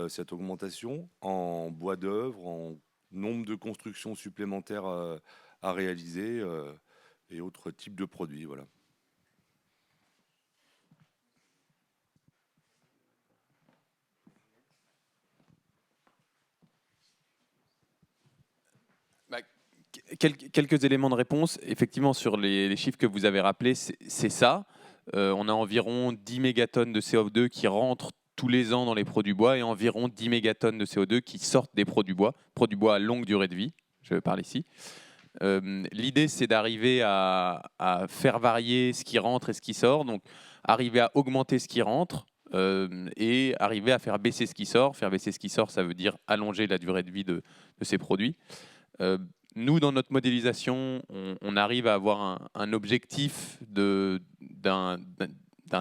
cette augmentation, en bois d'œuvre, en nombre de constructions supplémentaires à réaliser et autres types de produits, voilà. Quelques éléments de réponse. Effectivement, sur les chiffres que vous avez rappelés, c'est ça. On a environ 10 mégatonnes de CO2 qui rentrent tous les ans dans les produits bois et environ 10 mégatonnes de CO2 qui sortent des produits bois à longue durée de vie, je parle ici. L'idée, c'est d'arriver à faire varier ce qui rentre et ce qui sort, donc arriver à augmenter ce qui rentre et arriver à faire baisser ce qui sort. Faire baisser ce qui sort, ça veut dire allonger la durée de vie de ces produits. Nous, dans notre modélisation, on arrive à avoir un objectif d'un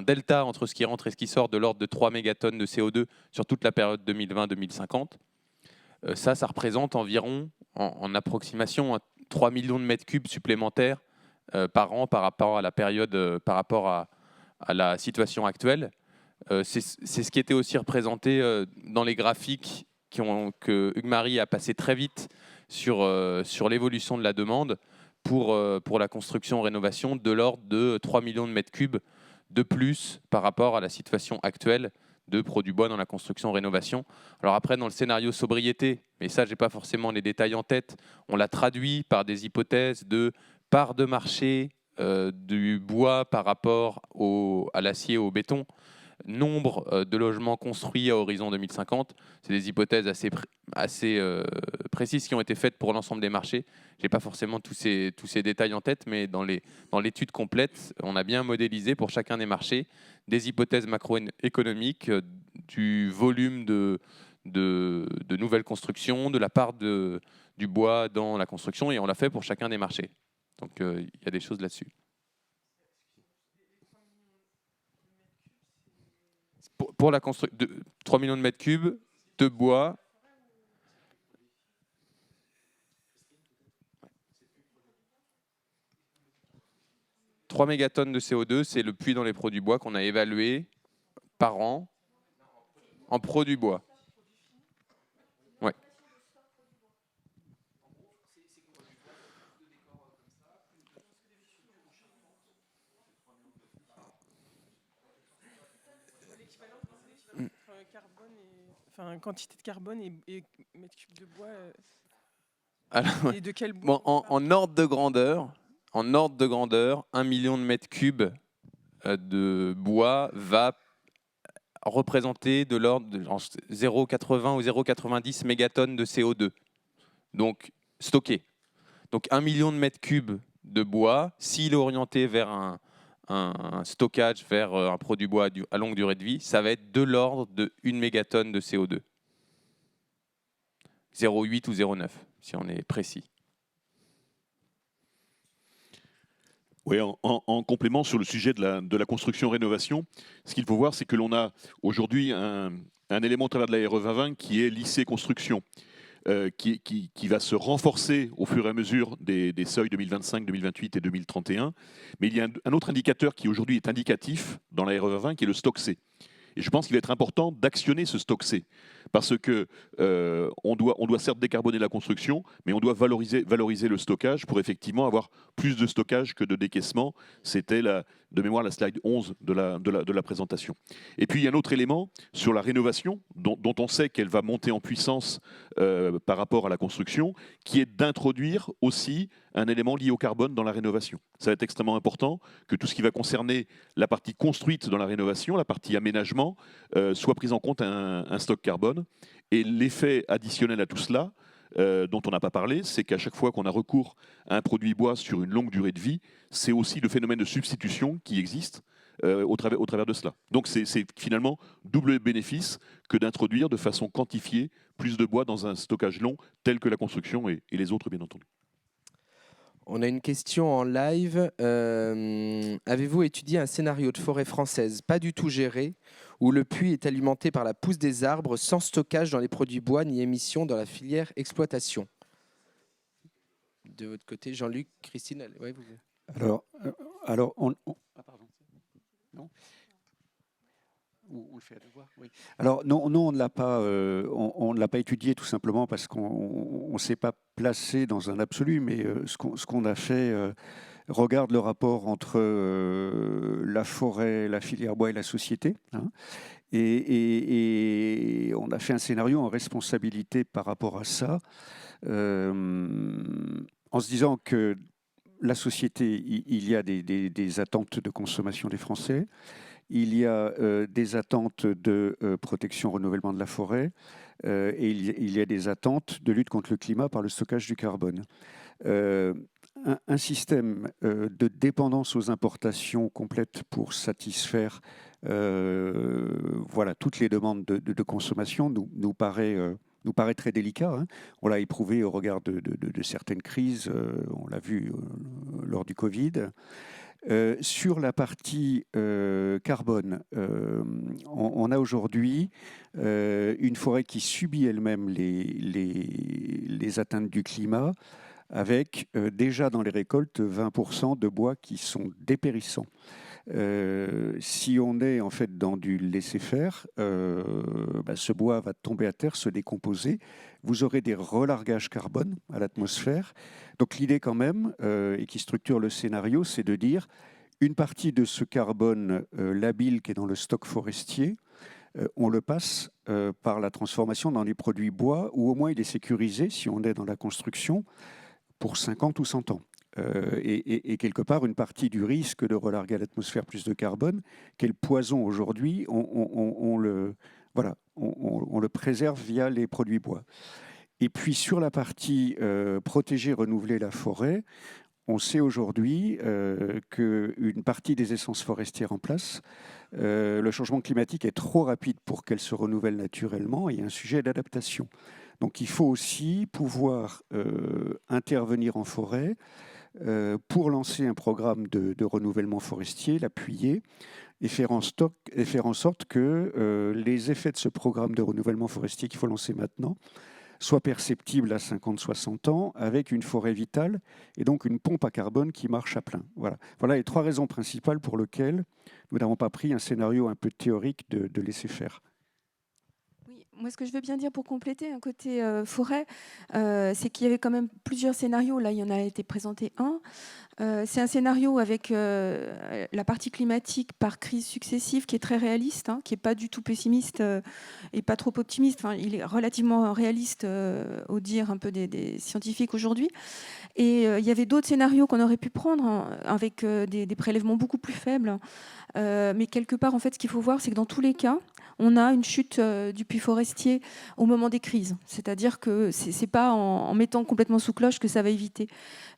delta entre ce qui rentre et ce qui sort de l'ordre de 3 mégatonnes de CO2 sur toute la période 2020-2050. Ça représente environ, en approximation, 3 millions de mètres cubes supplémentaires par an par rapport à la période, par rapport à la situation actuelle. C'est ce qui était aussi représenté dans les graphiques que Hugues-Marie a passé très vite sur l'évolution de la demande pour la construction-rénovation de l'ordre de 3 millions de mètres cubes de plus par rapport à la situation actuelle de produits bois dans la construction-rénovation. Alors après, dans le scénario sobriété, mais ça, je n'ai pas forcément les détails en tête, on l'a traduit par des hypothèses de part de marché du bois par rapport à l'acier et au béton, nombre de logements construits à horizon 2050. C'est des hypothèses assez précises qui ont été faites pour l'ensemble des marchés. Je n'ai pas forcément tous ces détails en tête, mais dans l'étude complète, on a bien modélisé pour chacun des marchés des hypothèses macroéconomiques, du volume de nouvelles constructions, de la part du bois dans la construction, et on l'a fait pour chacun des marchés. Donc il y a des choses là-dessus. Pour la construction, 3 millions de mètres cubes de bois. « 3 mégatonnes de CO2, c'est le puits dans les produits bois qu'on a évalué par an en produits bois. Ouais. Enfin, quantité de carbone et mètres cubes de bois. Alors, et de quel bois? Bon, en ordre de grandeur, 1 million de mètres cubes de bois va représenter de l'ordre de 0,80 ou 0,90 mégatonnes de CO2. Donc, stocké. Donc, 1 million de mètres cubes de bois, s'il est orienté vers un stockage, vers un produit bois à longue durée de vie, ça va être de l'ordre de 1 mégatonne de CO2. 0,8 ou 0,9, si on est précis. Oui, en complément sur le sujet de la construction-rénovation, ce qu'il faut voir, c'est que l'on a aujourd'hui un élément au travers de la RE 2020 qui est lycée construction, qui va se renforcer au fur et à mesure des seuils 2025, 2028 et 2031. Mais il y a un autre indicateur qui aujourd'hui est indicatif dans la RE 2020, qui est le stock C. Et je pense qu'il va être important d'actionner ce stock C, parce que on doit certes décarboner la construction, mais on doit valoriser le stockage pour effectivement avoir plus de stockage que de décaissement. C'était de mémoire la slide 11 de la présentation. Et puis il y a un autre élément sur la rénovation, dont on sait qu'elle va monter en puissance par rapport à la construction, qui est d'introduire aussi un élément lié au carbone dans la rénovation. Ça va être extrêmement important que tout ce qui va concerner la partie construite dans la rénovation, la partie aménagement, soit pris en compte un stock carbone. Et l'effet additionnel à tout cela, dont on n'a pas parlé, c'est qu'à chaque fois qu'on a recours à un produit bois sur une longue durée de vie, c'est aussi le phénomène de substitution qui existe au travers de cela. Donc c'est finalement double bénéfice que d'introduire de façon quantifiée plus de bois dans un stockage long tel que la construction et les autres, bien entendu. On a une question en live. Avez-vous étudié un scénario de forêt française pas du tout géré, où le puits est alimenté par la pousse des arbres sans stockage dans les produits bois ni émission dans la filière exploitation? De votre côté, Jean-Luc, Christine, ouais, vous. Alors ah, pardon. Non. On le fait à devoir, oui. Alors non, on ne l'a pas étudié tout simplement parce qu'on ne s'est pas placé dans un absolu, mais ce qu'on a fait regarde le rapport entre la forêt, la filière bois et la société, hein, et on a fait un scénario en responsabilité par rapport à ça, en se disant que la société, il y a des attentes de consommation des Français. Il y a des attentes de protection, renouvellement de la forêt, et il y a des attentes de lutte contre le climat par le stockage du carbone. un système de dépendance aux importations complète pour satisfaire voilà, toutes les demandes de consommation nous paraît très délicat. Hein. On l'a éprouvé au regard de certaines crises, on l'a vu lors du Covid. Sur la partie carbone, on a aujourd'hui une forêt qui subit elle-même les atteintes du climat, avec déjà dans les récoltes 20% de bois qui sont dépérissants. Si on est en fait dans du laisser-faire, ce bois va tomber à terre, se décomposer. Vous aurez des relargages carbone à l'atmosphère. Donc l'idée quand même, et qui structure le scénario, c'est de dire une partie de ce carbone labile qui est dans le stock forestier, on le passe par la transformation dans des produits bois, ou au moins il est sécurisé si on est dans la construction pour 50 ou 100 ans. Et quelque part, une partie du risque de relarguer à l'atmosphère plus de carbone, quel poison aujourd'hui, on le préserve via les produits bois. Et puis sur la partie protéger, renouveler la forêt, on sait aujourd'hui qu'une partie des essences forestières en place, le changement climatique est trop rapide pour qu'elles se renouvellent naturellement, et il y a un sujet d'adaptation. Donc il faut aussi pouvoir intervenir en forêt pour lancer un programme de renouvellement forestier, l'appuyer et faire en sorte que les effets de ce programme de renouvellement forestier qu'il faut lancer maintenant soient perceptibles à 50-60 ans, avec une forêt vitale et donc une pompe à carbone qui marche à plein. Voilà les 3 raisons principales pour lesquelles nous n'avons pas pris un scénario un peu théorique de laisser faire. Moi, ce que je veux bien dire pour compléter un côté forêt, c'est qu'il y avait quand même plusieurs scénarios. Là, il y en a été présenté un. C'est un scénario avec la partie climatique par crise successive qui est très réaliste, hein, qui n'est pas du tout pessimiste et pas trop optimiste. Enfin, il est relativement réaliste au dire un peu des scientifiques aujourd'hui. Et il y avait d'autres scénarios qu'on aurait pu prendre avec des prélèvements beaucoup plus faibles. Mais quelque part, en fait, ce qu'il faut voir, c'est que dans tous les cas, on a une chute du puits forestier au moment des crises. C'est-à-dire que ce n'est pas en mettant complètement sous cloche que ça va éviter.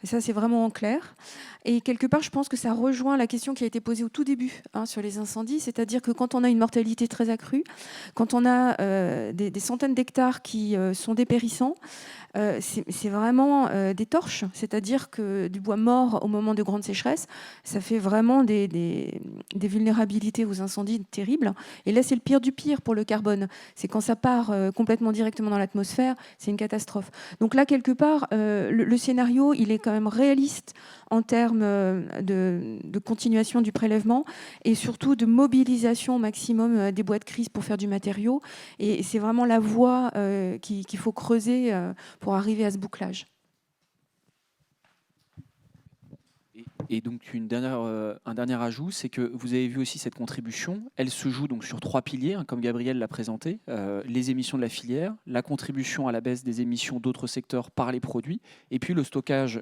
Et ça, c'est vraiment en clair. Et quelque part, je pense que ça rejoint la question qui a été posée au tout début sur les incendies. C'est-à-dire que quand on a une mortalité très accrue, quand on a des centaines d'hectares qui sont dépérissants, c'est vraiment des torches. C'est-à-dire que du bois mort au moment de grande sécheresse, ça fait vraiment des vulnérabilités aux incendies terribles. Et là, c'est le pire du pire pour le carbone. C'est quand ça part complètement directement dans l'atmosphère, c'est une catastrophe. Donc là, quelque part, le scénario, il est quand même réaliste en termes de continuation du prélèvement et surtout de mobilisation au maximum des bois de crise pour faire du matériau. Et c'est vraiment la voie qu'il faut creuser pour arriver à ce bouclage. Et donc un dernier ajout, c'est que vous avez vu aussi cette contribution. Elle se joue donc sur 3 piliers, hein, comme Gabriel l'a présenté. Les émissions de la filière, la contribution à la baisse des émissions d'autres secteurs par les produits, et puis le stockage.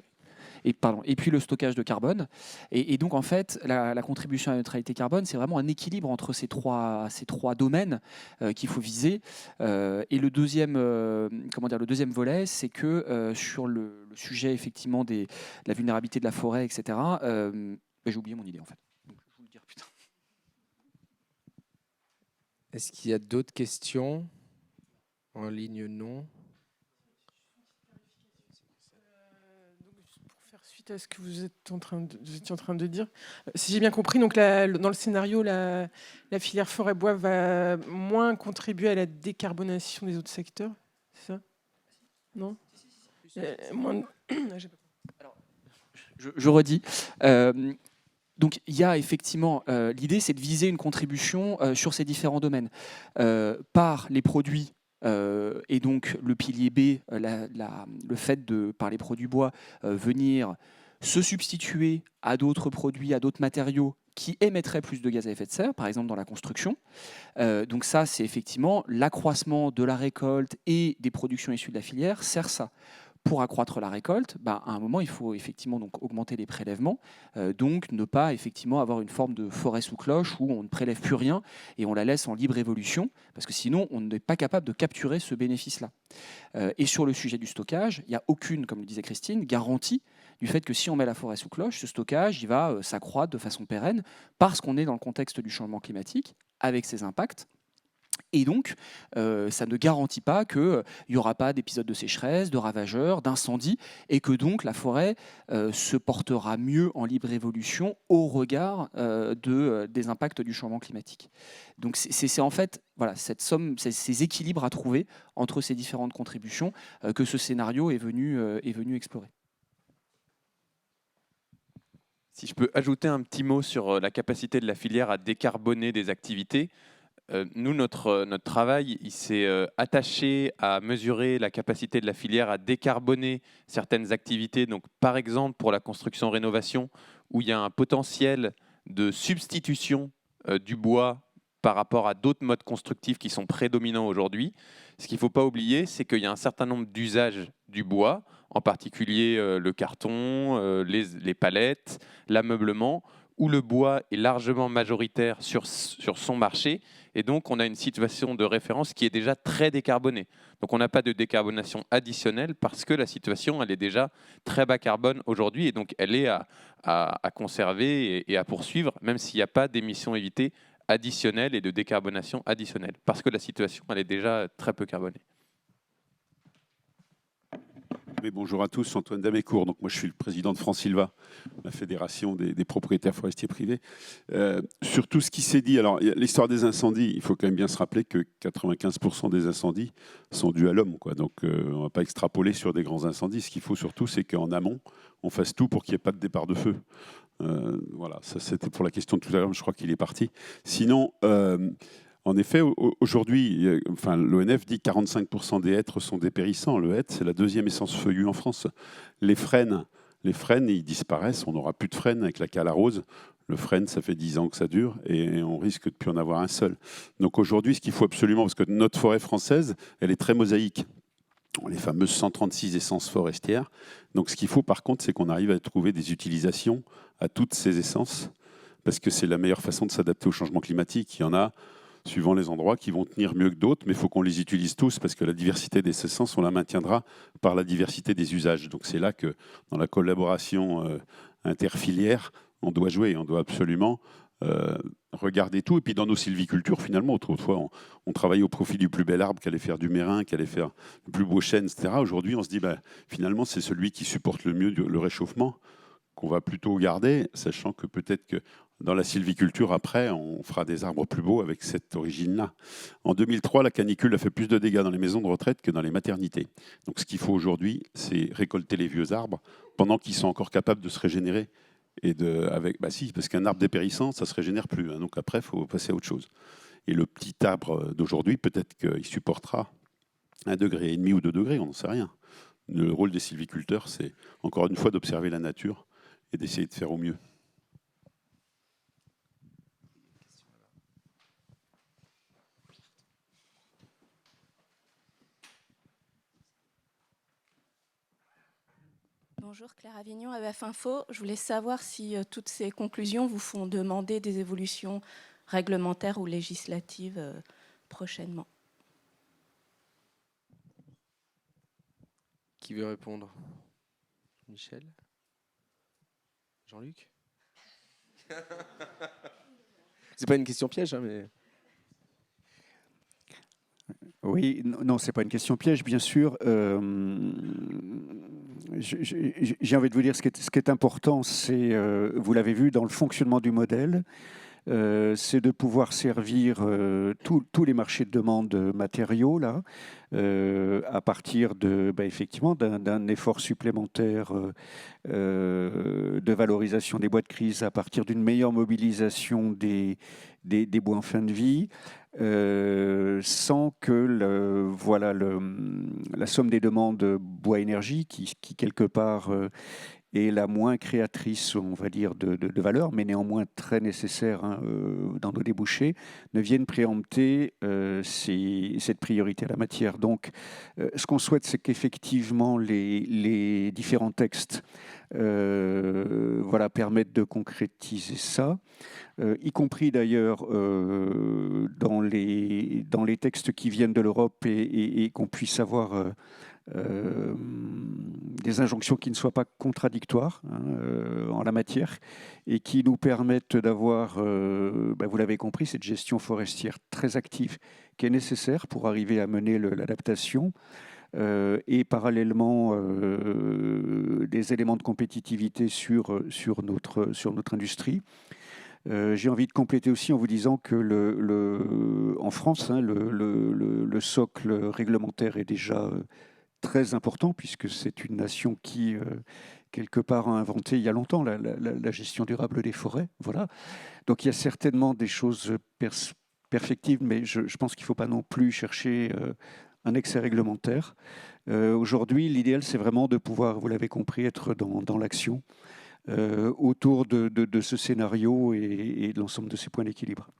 Et puis le stockage de carbone. Et donc, en fait, la contribution à la neutralité carbone, c'est vraiment un équilibre entre ces trois domaines qu'il faut viser. Et le deuxième volet, c'est que sur le sujet, effectivement, de la vulnérabilité de la forêt, etc., j'ai oublié mon idée, en fait. Donc, je vais vous le dire, putain. Est-ce qu'il y a d'autres questions? En ligne, non. Suite à ce que vous étiez en train de dire, si j'ai bien compris, donc dans le scénario, la filière forêt-bois va moins contribuer à la décarbonation des autres secteurs, c'est ça? Non? Je redis. Donc il y a effectivement, l'idée c'est de viser une contribution sur ces différents domaines par les produits. Et donc le pilier B, le fait de, par les produits bois, venir se substituer à d'autres produits, à d'autres matériaux qui émettraient plus de gaz à effet de serre, par exemple dans la construction. Donc ça, c'est effectivement l'accroissement de la récolte et des productions issues de la filière, sert ça. Pour accroître la récolte, à un moment, il faut effectivement donc augmenter les prélèvements, donc ne pas effectivement avoir une forme de forêt sous cloche où on ne prélève plus rien et on la laisse en libre évolution, parce que sinon, on n'est pas capable de capturer ce bénéfice-là. Et sur le sujet du stockage, il n'y a aucune, comme le disait Christine, garantie du fait que si on met la forêt sous cloche, ce stockage il va s'accroître de façon pérenne parce qu'on est dans le contexte du changement climatique avec ses impacts. Et donc, ça ne garantit pas qu'il n'y aura pas d'épisodes de sécheresse, de ravageurs, d'incendies, et que donc la forêt se portera mieux en libre évolution au regard des impacts du changement climatique. Donc c'est en fait voilà, cette somme, ces équilibres à trouver entre ces différentes contributions que ce scénario est venu explorer. Si je peux ajouter un petit mot sur la capacité de la filière à décarboner des activités. Nous, notre travail, il s'est attaché à mesurer la capacité de la filière à décarboner certaines activités. Donc, par exemple, pour la construction-rénovation, où il y a un potentiel de substitution du bois par rapport à d'autres modes constructifs qui sont prédominants aujourd'hui. Ce qu'il ne faut pas oublier, c'est qu'il y a un certain nombre d'usages du bois, en particulier le carton, les palettes, l'ameublement, où le bois est largement majoritaire sur son marché. Et donc, on a une situation de référence qui est déjà très décarbonée. Donc, on n'a pas de décarbonation additionnelle parce que la situation, elle est déjà très bas carbone aujourd'hui. Et donc, elle est à conserver et à poursuivre, même s'il n'y a pas d'émissions évitées additionnelles et de décarbonation additionnelle. Parce que la situation, elle est déjà très peu carbonée. Oui, bonjour à tous, Antoine Damécourt. Donc moi, je suis le président de France-Sylva, la fédération des propriétaires forestiers privés. Sur tout ce qui s'est dit, alors l'histoire des incendies, il faut quand même bien se rappeler que 95% des incendies sont dus à l'homme, quoi. Donc on ne va pas extrapoler sur des grands incendies. Ce qu'il faut surtout, c'est qu'en amont, on fasse tout pour qu'il n'y ait pas de départ de feu. Voilà, ça c'était pour la question de tout à l'heure, je crois qu'il est parti. Sinon, en effet, aujourd'hui, enfin, l'ONF dit que 45% des hêtres sont dépérissants. Le hêtre, c'est la deuxième essence feuillue en France. Les frênes, ils disparaissent. On n'aura plus de frênes avec la cale à rose. Le frêne, ça fait 10 ans que ça dure et on risque de ne plus en avoir un seul. Donc aujourd'hui, ce qu'il faut absolument, parce que notre forêt française, elle est très mosaïque. Les fameuses 136 essences forestières. Donc ce qu'il faut par contre, c'est qu'on arrive à trouver des utilisations à toutes ces essences, parce que c'est la meilleure façon de s'adapter au changement climatique. Il y en a, suivant les endroits, qui vont tenir mieux que d'autres, mais il faut qu'on les utilise tous, parce que la diversité des essences, on la maintiendra par la diversité des usages. Donc c'est là que, dans la collaboration interfilière, on doit jouer, on doit absolument regarder tout. Et puis dans nos sylvicultures, finalement, autrefois, on travaillait au profit du plus bel arbre, qui allait faire du mérin, qui allait faire le plus beau chêne, etc. Aujourd'hui, on se dit, finalement, c'est celui qui supporte le mieux le réchauffement qu'on va plutôt garder, sachant que peut-être que dans la sylviculture, après, on fera des arbres plus beaux avec cette origine-là. En 2003, la canicule a fait plus de dégâts dans les maisons de retraite que dans les maternités. Donc ce qu'il faut aujourd'hui, c'est récolter les vieux arbres pendant qu'ils sont encore capables de se régénérer. Parce qu'un arbre dépérissant, ça ne se régénère plus. Hein, donc après, il faut passer à autre chose. Et le petit arbre d'aujourd'hui, peut-être qu'il supportera 1,5 degré ou 2 degrés, on n'en sait rien. Le rôle des sylviculteurs, c'est encore une fois d'observer la nature et d'essayer de faire au mieux. Bonjour, Claire Avignon, ABF Info. Je voulais savoir si toutes ces conclusions vous font demander des évolutions réglementaires ou législatives prochainement. Qui veut répondre? Michel? Jean-Luc? C'est pas une question piège, hein, mais... Oui, non, ce n'est pas une question piège, bien sûr. J'ai envie de vous dire, ce qui est important, c'est, vous l'avez vu, dans le fonctionnement du modèle, c'est de pouvoir servir tous les marchés de demande de matériaux, là, à partir effectivement, d'un effort supplémentaire de valorisation des bois de crise, à partir d'une meilleure mobilisation des bois en fin de vie, sans que la somme des demandes bois-énergie, qui quelque part est la moins créatrice, on va dire, de valeur, mais néanmoins très nécessaire dans nos débouchés, ne vienne préempter cette priorité à la matière. Donc, ce qu'on souhaite, c'est qu'effectivement, les différents textes permettent de concrétiser ça, y compris d'ailleurs dans les textes qui viennent de l'Europe et qu'on puisse avoir des injonctions qui ne soient pas contradictoires en la matière et qui nous permettent d'avoir, vous l'avez compris, cette gestion forestière très active qui est nécessaire pour arriver à mener l'adaptation et parallèlement des éléments de compétitivité sur notre industrie. J'ai envie de compléter aussi en vous disant que en France, le socle réglementaire est déjà très important puisque c'est une nation qui, quelque part, a inventé il y a longtemps la gestion durable des forêts. Voilà. Donc il y a certainement des choses perfectibles, mais je pense qu'il ne faut pas non plus chercher un excès réglementaire. Aujourd'hui, l'idéal, c'est vraiment de pouvoir, vous l'avez compris, être dans l'action autour de ce scénario et de l'ensemble de ces points d'équilibre.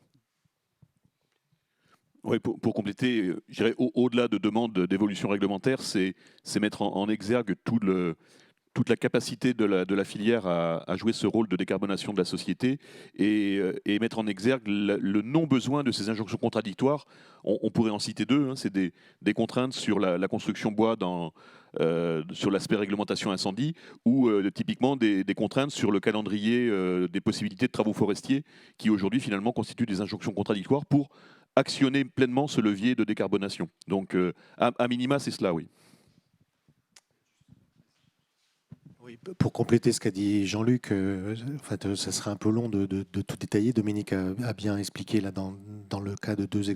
Oui, pour compléter, je dirais au-delà de demandes d'évolution réglementaire, c'est mettre en exergue toute la capacité de la filière à jouer ce rôle de décarbonation de la société et mettre en exergue le non-besoin de ces injonctions contradictoires. On pourrait en citer deux. C'est des contraintes sur la construction bois sur l'aspect réglementation incendie ou typiquement des contraintes sur le calendrier des possibilités de travaux forestiers qui aujourd'hui finalement constituent des injonctions contradictoires pour actionner pleinement ce levier de décarbonation. Donc à minima, c'est cela, oui. Oui, pour compléter ce qu'a dit Jean-Luc, en fait, ça serait un peu long de tout détailler. Dominique a bien expliqué là dans le cas de deux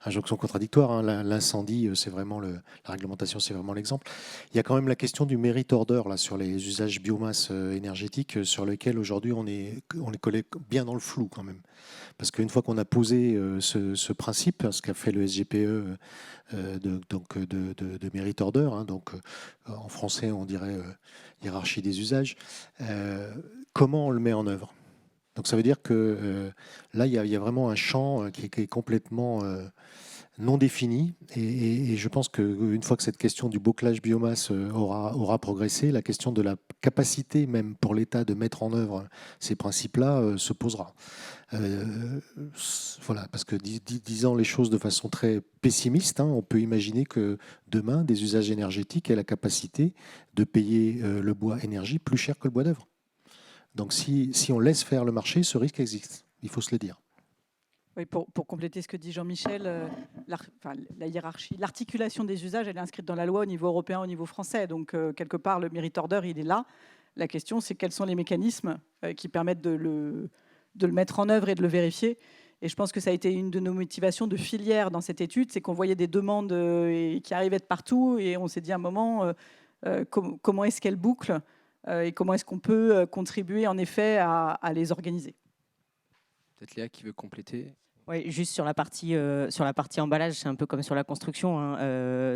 injonctions contradictoires. L'incendie, c'est vraiment la réglementation, c'est vraiment l'exemple. Il y a quand même la question du merit order là sur les usages biomasse énergétique, sur lesquels aujourd'hui on est collé bien dans le flou quand même. Parce qu'une fois qu'on a posé ce principe, ce qu'a fait le SGPE de merit order, donc en français on dirait hiérarchie des usages, comment on le met en œuvre? Donc ça veut dire que là il y a vraiment un champ qui est complètement non défini et je pense qu'une fois que cette question du boclage biomasse aura progressé, la question de la capacité même pour l'État de mettre en œuvre ces principes-là se posera. Voilà, parce que disant les choses de façon très pessimiste, on peut imaginer que demain, des usages énergétiques aient la capacité de payer le bois énergie plus cher que le bois d'œuvre. Donc si on laisse faire le marché, ce risque existe, il faut se le dire. Oui, pour compléter ce que dit Jean-Michel, la hiérarchie, l'articulation des usages, elle est inscrite dans la loi au niveau européen, au niveau français. Donc, quelque part, le merit order, il est là. La question, c'est quels sont les mécanismes qui permettent de le mettre en œuvre et de le vérifier. Et je pense que ça a été une de nos motivations de filière dans cette étude, c'est qu'on voyait des demandes qui arrivaient de partout et on s'est dit à un moment, comment est-ce qu'elles bouclent et comment est-ce qu'on peut contribuer en effet à les organiser. Peut-être Léa qui veut compléter. Oui, juste sur la partie emballage, c'est un peu comme sur la construction.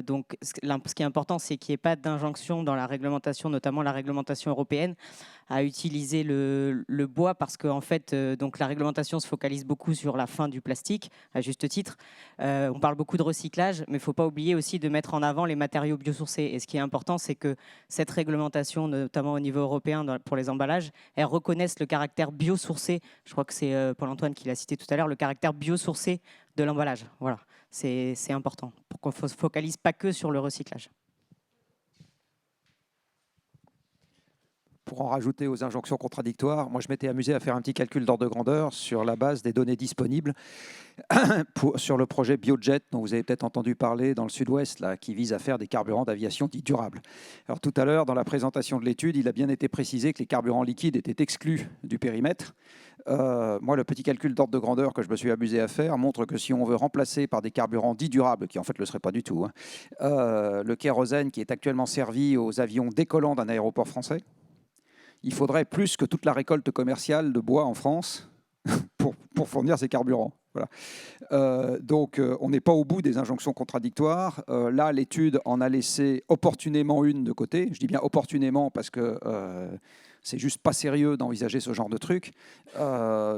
Donc, ce qui est important, c'est qu'il n'y ait pas d'injonction dans la réglementation, notamment la réglementation européenne, à utiliser le bois parce que en fait, donc la réglementation se focalise beaucoup sur la fin du plastique, à juste titre. On parle beaucoup de recyclage, mais il ne faut pas oublier aussi de mettre en avant les matériaux biosourcés. Et ce qui est important, c'est que cette réglementation, notamment au niveau européen pour les emballages, elle reconnaisse le caractère biosourcé. Je crois que c'est Paul-Antoine qui l'a cité tout à l'heure, le caractère biosourcé de l'emballage. Voilà, c'est important pour qu'on ne se focalise pas que sur le recyclage. Pour en rajouter aux injonctions contradictoires, moi je m'étais amusé à faire un petit calcul d'ordre de grandeur sur la base des données disponibles sur le projet Biojet dont vous avez peut-être entendu parler dans le sud-ouest, là, qui vise à faire des carburants d'aviation dits durables. Alors tout à l'heure, dans la présentation de l'étude, il a bien été précisé que les carburants liquides étaient exclus du périmètre. Moi, le petit calcul d'ordre de grandeur que je me suis amusé à faire montre que si on veut remplacer par des carburants dits durables, qui en fait ne le seraient pas du tout, le kérosène qui est actuellement servi aux avions décollant d'un aéroport français, il faudrait plus que toute la récolte commerciale de bois en France pour fournir ces carburants. Voilà. Donc, on n'est pas au bout des injonctions contradictoires. Là, l'étude en a laissé opportunément une de côté. Je dis bien opportunément parce que c'est juste pas sérieux d'envisager ce genre de truc.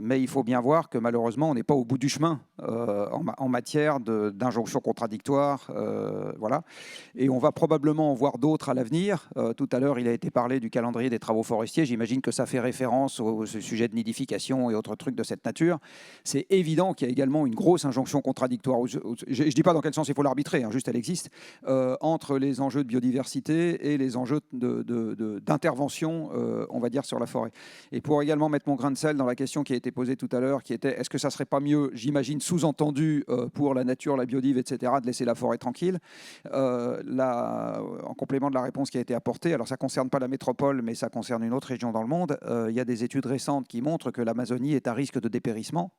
Mais il faut bien voir que malheureusement, on n'est pas au bout du chemin en matière d'injonctions contradictoires. Voilà. Et on va probablement en voir d'autres à l'avenir. Tout à l'heure, il a été parlé du calendrier des travaux forestiers. J'imagine que ça fait référence au sujet de nidification et autres trucs de cette nature. C'est évident qu'il y a également une grosse injonction contradictoire. Je ne dis pas dans quel sens il faut l'arbitrer, juste elle existe, entre les enjeux de biodiversité et les enjeux d'intervention, on va dire, sur la forêt. Et pour également mettre mon grain de sel dans la question qui a été posée tout à l'heure, qui était est-ce que ça ne serait pas mieux, j'imagine, sous-entendu pour la nature, la biodive, etc., de laisser la forêt tranquille. En complément de la réponse qui a été apportée, alors ça ne concerne pas la métropole, mais ça concerne une autre région dans le monde, il y a des études récentes qui montrent que l'Amazonie est à risque de dépérissement.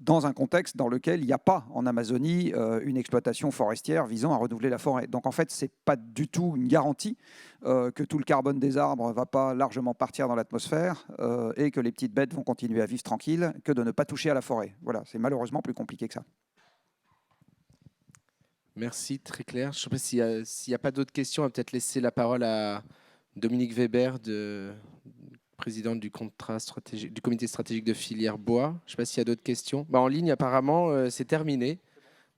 Dans un contexte dans lequel il n'y a pas en Amazonie une exploitation forestière visant à renouveler la forêt. Donc en fait, ce n'est pas du tout une garantie que tout le carbone des arbres ne va pas largement partir dans l'atmosphère et que les petites bêtes vont continuer à vivre tranquilles que de ne pas toucher à la forêt. Voilà, c'est malheureusement plus compliqué que ça. Merci, très clair. Je ne sais pas s'il n'y a pas d'autres questions, on va peut-être laisser la parole à Dominique Weber, présidente du comité stratégique de filière bois. Je ne sais pas s'il y a d'autres questions. En ligne, apparemment, c'est terminé.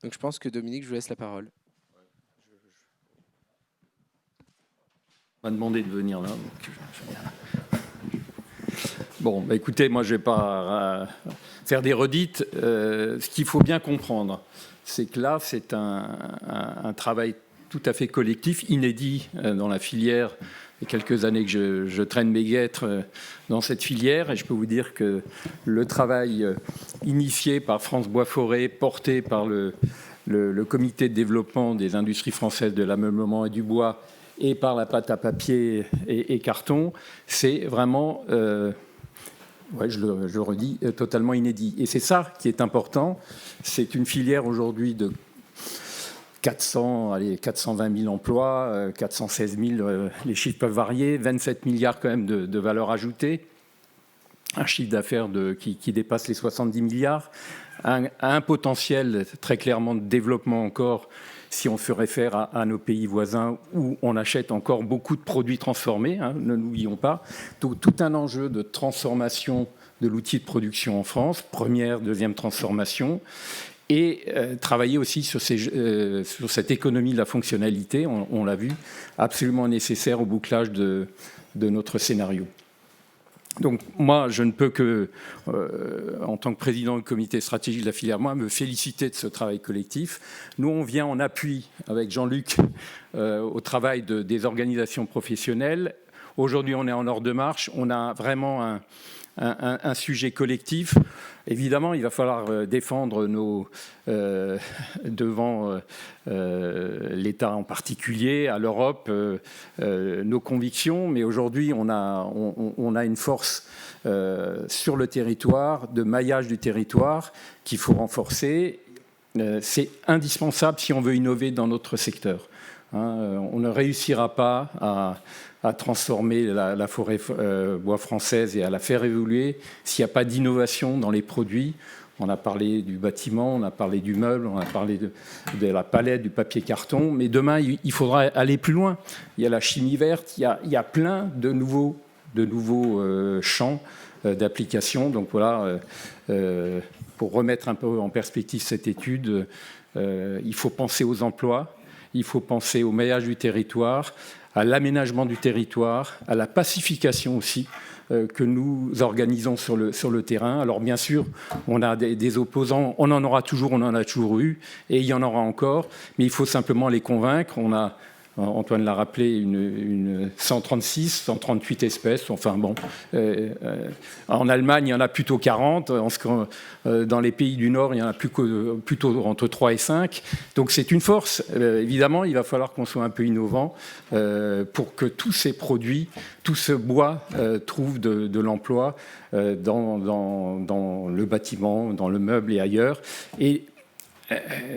Donc je pense que Dominique, je vous laisse la parole. On m'a demandé de venir là. Bon, écoutez, moi, je ne vais pas faire des redites. Ce qu'il faut bien comprendre, c'est que là, c'est un travail tout à fait collectif, inédit dans la filière. Il y a quelques années que je traîne mes guêtres dans cette filière et je peux vous dire que le travail initié par France Bois Forêt, porté par le comité de développement des industries françaises de l'ameublement et du bois et par la pâte à papier et carton, c'est vraiment, je le redis, totalement inédit. Et c'est ça qui est important. C'est une filière aujourd'hui de 420 000 emplois, 416 000, les chiffres peuvent varier, 27 milliards quand même de valeur ajoutée, un chiffre d'affaires qui dépasse les 70 milliards, un potentiel très clairement de développement encore si on se réfère à nos pays voisins où on achète encore beaucoup de produits transformés, ne l'oublions pas. Tout un enjeu de transformation de l'outil de production en France, première, deuxième transformation. Et travailler aussi sur cette économie de la fonctionnalité, on l'a vu, absolument nécessaire au bouclage de notre scénario. Donc moi, je ne peux que, en tant que président du comité stratégique de la filière, me féliciter de ce travail collectif. Nous, on vient en appui avec Jean-Luc au travail des organisations professionnelles. Aujourd'hui, on est en ordre de marche. On a vraiment un sujet collectif. Évidemment, il va falloir défendre devant l'État en particulier, à l'Europe, nos convictions. Mais aujourd'hui, on a une force sur le territoire, de maillage du territoire, qu'il faut renforcer. C'est indispensable si on veut innover dans notre secteur. On ne réussira pas à transformer la forêt bois française et à la faire évoluer s'il n'y a pas d'innovation dans les produits. On a parlé du bâtiment, on a parlé du meuble, on a parlé de la palette, du papier carton. Mais demain, il faudra aller plus loin. Il y a la chimie verte, il y a plein de nouveaux champs d'application. Donc voilà, pour remettre un peu en perspective cette étude, il faut penser aux emplois. Il faut penser au maillage du territoire, à l'aménagement du territoire, à la pacification aussi que nous organisons sur le terrain. Alors bien sûr, on a des opposants, on en aura toujours, on en a toujours eu, et il y en aura encore, mais il faut simplement les convaincre. On a, Antoine l'a rappelé, une 136, 138 espèces. Enfin bon, en Allemagne, il y en a plutôt 40. Dans les pays du Nord, il y en a plutôt entre 3 et 5. Donc c'est une force. Évidemment, il va falloir qu'on soit un peu innovant pour que tous ces produits, tout ce bois trouve de l'emploi dans le bâtiment, dans le meuble et ailleurs. Et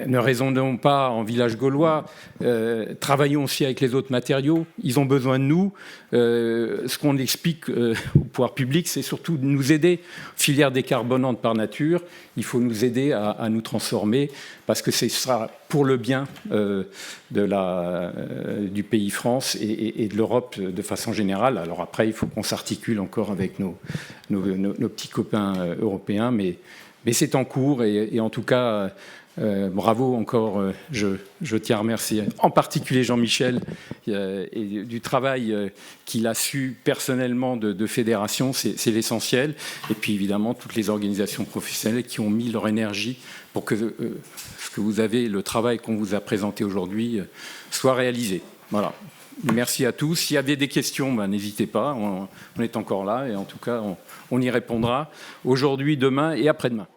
ne raisonnons pas en village gaulois, travaillons aussi avec les autres matériaux, ils ont besoin de nous. Ce qu'on explique au pouvoir public, c'est surtout de nous aider. Filière décarbonante par nature, il faut nous aider à nous transformer, parce que ce sera pour le bien du pays France et de l'Europe de façon générale. Alors après, il faut qu'on s'articule encore avec nos petits copains européens, mais c'est en cours, et en tout cas, bravo encore, je tiens à remercier en particulier Jean-Michel et du travail qu'il a su personnellement de fédération, c'est l'essentiel. Et puis évidemment toutes les organisations professionnelles qui ont mis leur énergie pour que ce que vous avez, le travail qu'on vous a présenté aujourd'hui, soit réalisé. Voilà. Merci à tous. S'il y avait des questions, n'hésitez pas, on est encore là, et en tout cas on y répondra aujourd'hui, demain et après-demain.